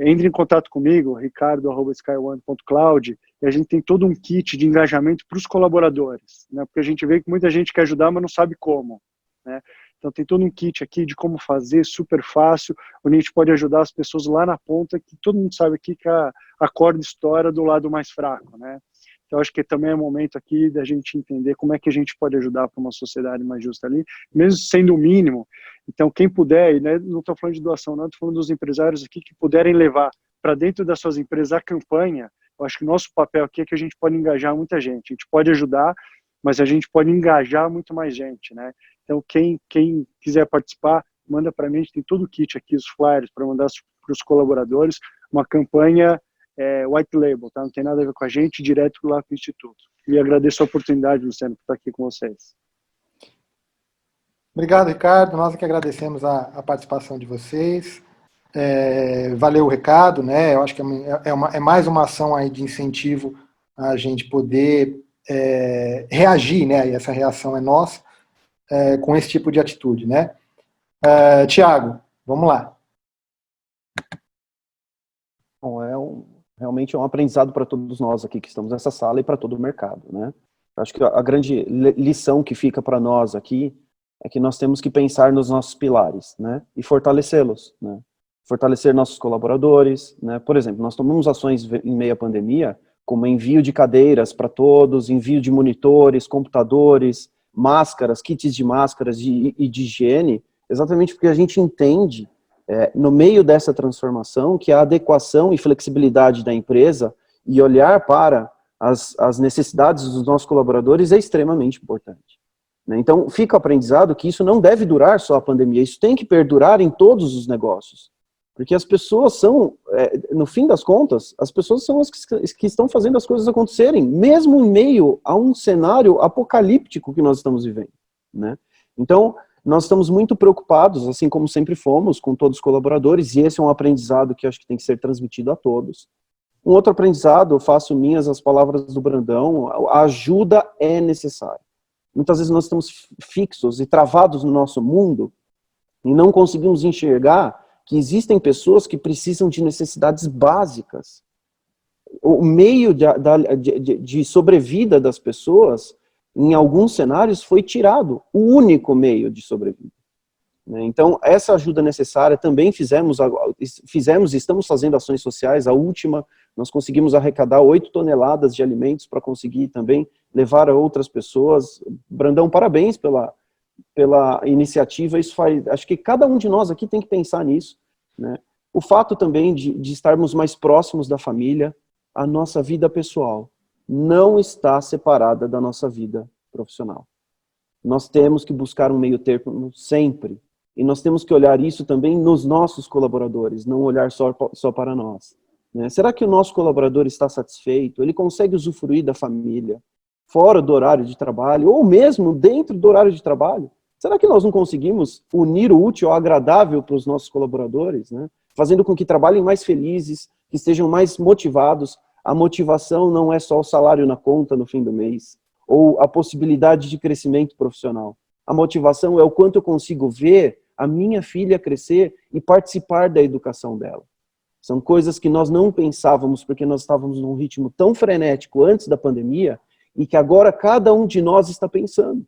entre em contato comigo, ricardo@skyone.cloud, e a gente tem todo um kit de engajamento para os colaboradores, né? Porque a gente vê que muita gente quer ajudar, mas não sabe como, né? Então tem todo um kit aqui de como fazer, super fácil, onde a gente pode ajudar as pessoas lá na ponta, que todo mundo sabe aqui que a corda estoura do lado mais fraco, né? Então acho que também é o momento aqui da gente entender como é que a gente pode ajudar para uma sociedade mais justa ali, mesmo sendo o mínimo. Então quem puder, e né, não estou falando de doação, não, estou falando dos empresários aqui que puderem levar para dentro das suas empresas a campanha, eu acho que o nosso papel aqui é que a gente pode engajar muita gente, a gente pode ajudar, mas a gente pode engajar muito mais gente, né? Então, quem quiser participar, manda para mim, a gente tem todo o kit aqui, os flyers, para mandar para os colaboradores, uma campanha white label, tá? Não tem nada a ver com a gente, direto lá para o Instituto. E agradeço a oportunidade, Luciano, por estar aqui com vocês.
Obrigado, Ricardo. Nós que agradecemos a participação de vocês. Valeu o recado, né? Eu acho que é mais uma ação aí de incentivo a gente poder reagir, né? E essa reação é nossa, com esse tipo de atitude, né? Tiago, vamos lá.
Bom, realmente é um aprendizado para todos nós aqui que estamos nessa sala e para todo o mercado, né? Acho que a grande lição que fica para nós aqui é que nós temos que pensar nos nossos pilares, né? E fortalecê-los, né? Fortalecer nossos colaboradores, né? Por exemplo, nós tomamos ações em meio à pandemia, como envio de cadeiras para todos, envio de monitores, computadores, máscaras, kits de máscaras e de higiene, exatamente porque a gente entende, no meio dessa transformação, que a adequação e flexibilidade da empresa e olhar para as necessidades dos nossos colaboradores é extremamente importante. Né? Então, fica o aprendizado que isso não deve durar só a pandemia, isso tem que perdurar em todos os negócios. Porque as pessoas são, no fim das contas, as pessoas são as que estão fazendo as coisas acontecerem, mesmo em meio a um cenário apocalíptico que nós estamos vivendo, né? Então, nós estamos muito preocupados, assim como sempre fomos, com todos os colaboradores, e esse é um aprendizado que eu acho que tem que ser transmitido a todos. Um outro aprendizado, eu faço minhas as palavras do Brandão, a ajuda é necessária. Muitas vezes nós estamos fixos e travados no nosso mundo e não conseguimos enxergar que existem pessoas que precisam de necessidades básicas. O meio de sobrevida das pessoas, em alguns cenários, foi tirado. O único meio de sobrevida. Então, essa ajuda necessária também fizemos e estamos fazendo ações sociais. A última, nós conseguimos arrecadar 8 toneladas de alimentos para conseguir também levar a outras pessoas. Brandão, parabéns pela iniciativa. Isso faz, acho que cada um de nós aqui tem que pensar nisso, né? O fato também de estarmos mais próximos da família, a nossa vida pessoal não está separada da nossa vida profissional. Nós temos que buscar um meio termo sempre, e nós temos que olhar isso também nos nossos colaboradores, não olhar só para nós, né? Será que o nosso colaborador está satisfeito? Ele consegue usufruir da família, fora do horário de trabalho, ou mesmo dentro do horário de trabalho? Será que nós não conseguimos unir o útil ao agradável para os nossos colaboradores, né? Fazendo com que trabalhem mais felizes, que estejam mais motivados? A motivação não é só o salário na conta no fim do mês, ou a possibilidade de crescimento profissional. A motivação é o quanto eu consigo ver a minha filha crescer e participar da educação dela. São coisas que nós não pensávamos porque nós estávamos num ritmo tão frenético antes da pandemia e que agora cada um de nós está pensando,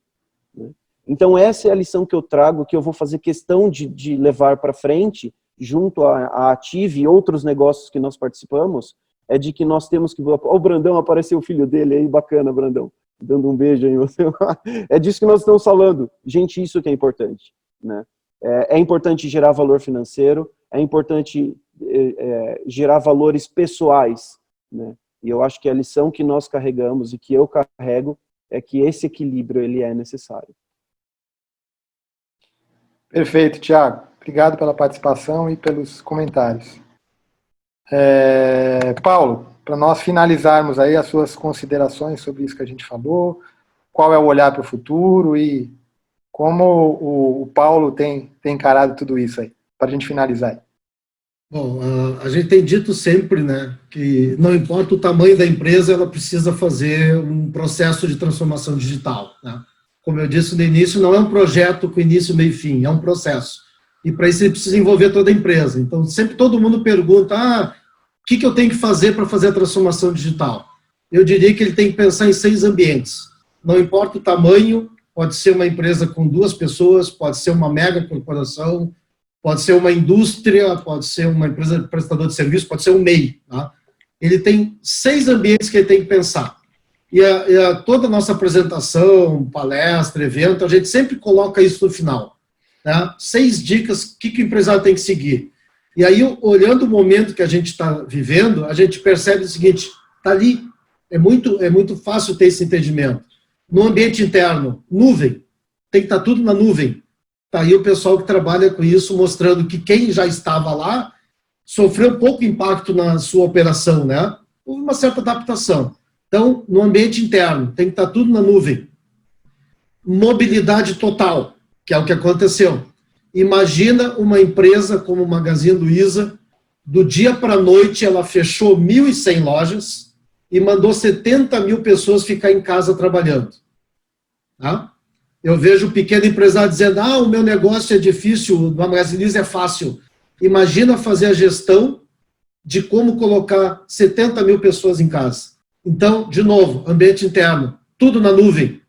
né? Então essa é a lição que eu trago, que eu vou fazer questão de levar para frente, junto à Ative e outros negócios que nós participamos, é de que nós temos que... Ó, o Brandão, apareceu o filho dele aí, bacana, Brandão, dando um beijo aí. É disso que nós estamos falando. Gente, isso que é importante, né? É importante gerar valor financeiro, é importante gerar valores pessoais, né? E eu acho que a lição que nós carregamos e que eu carrego é que esse equilíbrio ele é necessário.
Perfeito, Tiago. Obrigado pela participação e pelos comentários. Paulo, para nós finalizarmos aí as suas considerações sobre isso que a gente falou, qual é o olhar para o futuro e como o Paulo tem encarado tudo isso aí, para a gente finalizar aí.
Bom, a gente tem dito sempre, né, que não importa o tamanho da empresa, ela precisa fazer um processo de transformação digital, né? Como eu disse no início, não é um projeto com início, meio e fim, é um processo. E para isso ele precisa envolver toda a empresa. Então, sempre todo mundo pergunta, o que eu tenho que fazer para fazer a transformação digital? Eu diria que ele tem que pensar em 6 ambientes. Não importa o tamanho, pode ser uma empresa com 2 pessoas, pode ser uma mega corporação, pode ser uma indústria, pode ser uma empresa prestadora de serviço, pode ser um MEI. Tá? Ele tem 6 ambientes que ele tem que pensar. E toda a nossa apresentação, palestra, evento, a gente sempre coloca isso no final. Né? 6 dicas, o que o empresário tem que seguir. E aí, olhando o momento que a gente está vivendo, a gente percebe o seguinte, está ali, é muito fácil ter esse entendimento. No ambiente interno, nuvem, tem que estar tudo na nuvem. Está aí o pessoal que trabalha com isso, mostrando que quem já estava lá sofreu pouco impacto na sua operação, né? Houve uma certa adaptação. Então, no ambiente interno, tem que estar tudo na nuvem. Mobilidade total, que é o que aconteceu. Imagina uma empresa como o Magazine Luiza, do dia para a noite ela fechou 1.100 lojas e mandou 70 mil pessoas ficar em casa trabalhando. Tá? Eu vejo o pequeno empresário dizendo, o meu negócio é difícil, o Magazine Luiza é fácil. Imagina fazer a gestão de como colocar 70 mil pessoas em casa. Então, de novo, ambiente interno, tudo na nuvem.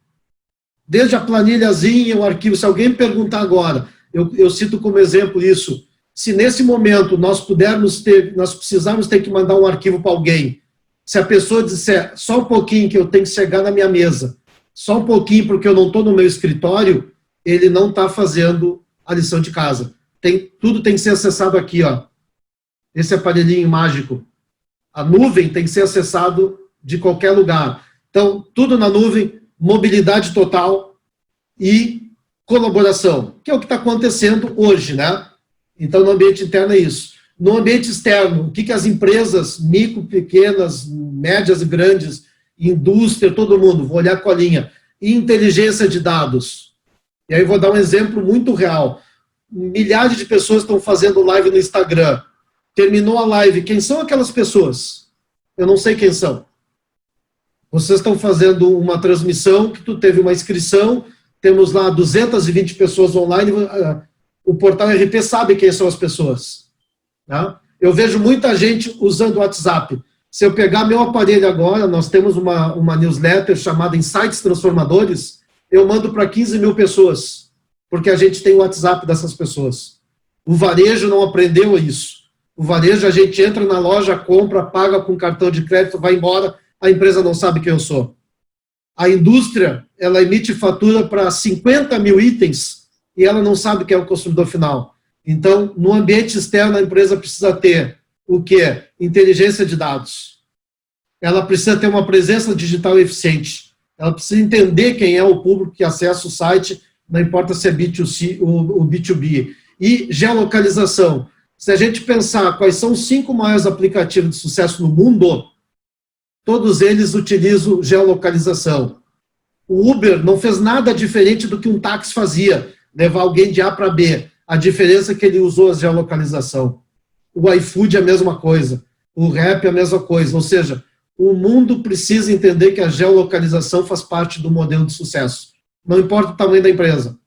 Desde a planilhazinha, o arquivo. Se alguém me perguntar agora, eu cito como exemplo isso, se nesse momento nós precisarmos ter que mandar um arquivo para alguém, se a pessoa disser só um pouquinho que eu tenho que chegar na minha mesa, só um pouquinho porque eu não estou no meu escritório, ele não está fazendo a lição de casa. Tudo tem que ser acessado aqui, ó. Esse aparelhinho mágico. A nuvem tem que ser acessado de qualquer lugar. Então, tudo na nuvem, mobilidade total e colaboração, que é o que está acontecendo hoje, né? Então, no ambiente interno é isso. No ambiente externo, o que as empresas, micro, pequenas, médias e grandes, indústria, todo mundo, vou olhar a colinha, inteligência de dados. E aí vou dar um exemplo muito real. Milhares de pessoas estão fazendo live no Instagram. Terminou a live, quem são aquelas pessoas? Eu não sei quem são. Vocês estão fazendo uma transmissão, que tu teve uma inscrição, temos lá 220 pessoas online, o portal RP sabe quem são as pessoas. Tá? Eu vejo muita gente usando o WhatsApp. Se eu pegar meu aparelho agora, nós temos uma newsletter chamada Insights Transformadores, eu mando para 15 mil pessoas, porque a gente tem o WhatsApp dessas pessoas. O varejo não aprendeu isso. O varejo, a gente entra na loja, compra, paga com cartão de crédito, vai embora, a empresa não sabe quem eu sou. A indústria, ela emite fatura para 50 mil itens e ela não sabe quem é o consumidor final. Então, no ambiente externo, a empresa precisa ter o quê? Inteligência de dados. Ela precisa ter uma presença digital eficiente. Ela precisa entender quem é o público que acessa o site, não importa se é B2C ou B2B. E geolocalização. Se a gente pensar quais são os 5 maiores aplicativos de sucesso no mundo, todos eles utilizam geolocalização. O Uber não fez nada diferente do que um táxi fazia, levar alguém de A para B. A diferença é que ele usou a geolocalização. O iFood é a mesma coisa. O Rap é a mesma coisa. Ou seja, o mundo precisa entender que a geolocalização faz parte do modelo de sucesso. Não importa o tamanho da empresa.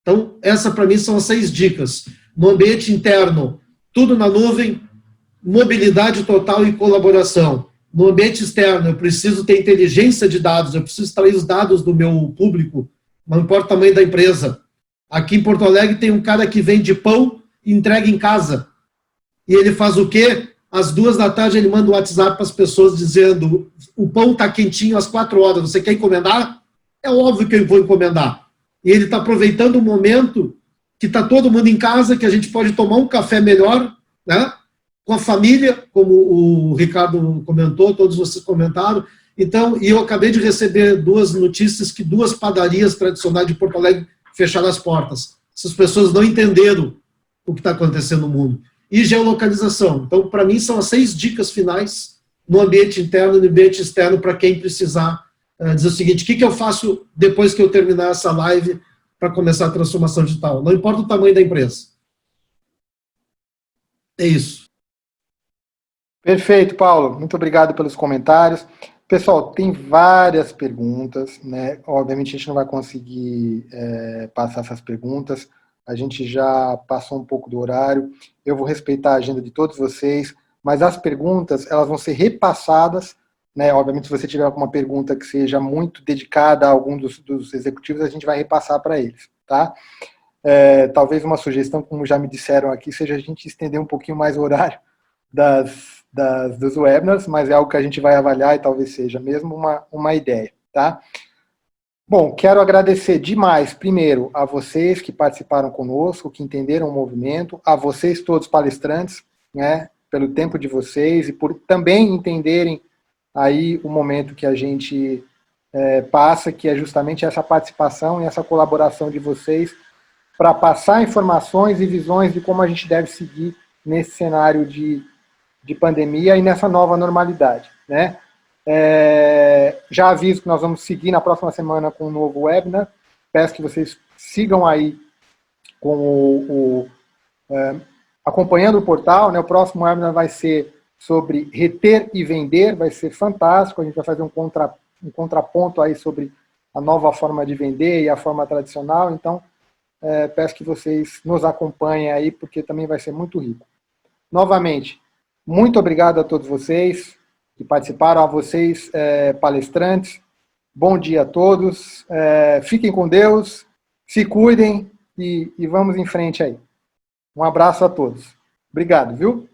Então, essa para mim são as 6 dicas. No ambiente interno, tudo na nuvem, mobilidade total e colaboração. No ambiente externo, eu preciso ter inteligência de dados, eu preciso extrair os dados do meu público, não importa o tamanho da empresa. Aqui em Porto Alegre tem um cara que vende pão e entrega em casa. E ele faz o quê? Às 2 da tarde ele manda um WhatsApp para as pessoas dizendo: o pão está quentinho às 4 horas, você quer encomendar? É óbvio que eu vou encomendar. E ele está aproveitando o momento que está todo mundo em casa, que a gente pode tomar um café melhor, né? Com a família, como o Ricardo comentou, todos vocês comentaram. Então, e eu acabei de receber 2 notícias que 2 padarias tradicionais de Porto Alegre fecharam as portas. Essas pessoas não entenderam o que está acontecendo no mundo. E geolocalização. Então, para mim, são as 6 dicas finais no ambiente interno e no ambiente externo para quem precisar dizer o seguinte: o que eu faço depois que eu terminar essa live para começar a transformação digital? Não importa o tamanho da empresa. É isso.
Perfeito, Paulo. Muito obrigado pelos comentários. Pessoal, tem várias perguntas, né? Obviamente a gente não vai conseguir passar essas perguntas. A gente já passou um pouco do horário. Eu vou respeitar a agenda de todos vocês, mas as perguntas elas vão ser repassadas né? Obviamente, se você tiver alguma pergunta que seja muito dedicada a algum dos executivos, a gente vai repassar para eles, tá? Talvez uma sugestão, como já me disseram aqui, seja a gente estender um pouquinho mais o horário dos webinars, mas é algo que a gente vai avaliar e talvez seja mesmo uma ideia, tá? Bom, quero agradecer demais, primeiro, a vocês que participaram conosco, que entenderam o movimento, a vocês todos palestrantes, né, pelo tempo de vocês e por também entenderem aí o momento que a gente passa, que é justamente essa participação e essa colaboração de vocês para passar informações e visões de como a gente deve seguir nesse cenário de pandemia e nessa nova normalidade, né? Já aviso que nós vamos seguir na próxima semana com um novo webinar. Peço que vocês sigam aí com acompanhando o portal, né? O próximo webinar vai ser sobre reter e vender, vai ser fantástico. A gente vai fazer um contraponto aí sobre a nova forma de vender e a forma tradicional. Então, peço que vocês nos acompanhem aí, porque também vai ser muito rico. Novamente, muito obrigado a todos vocês que participaram, a vocês, palestrantes. Bom dia a todos. Fiquem com Deus, se cuidem e vamos em frente aí. Um abraço a todos. Obrigado, viu?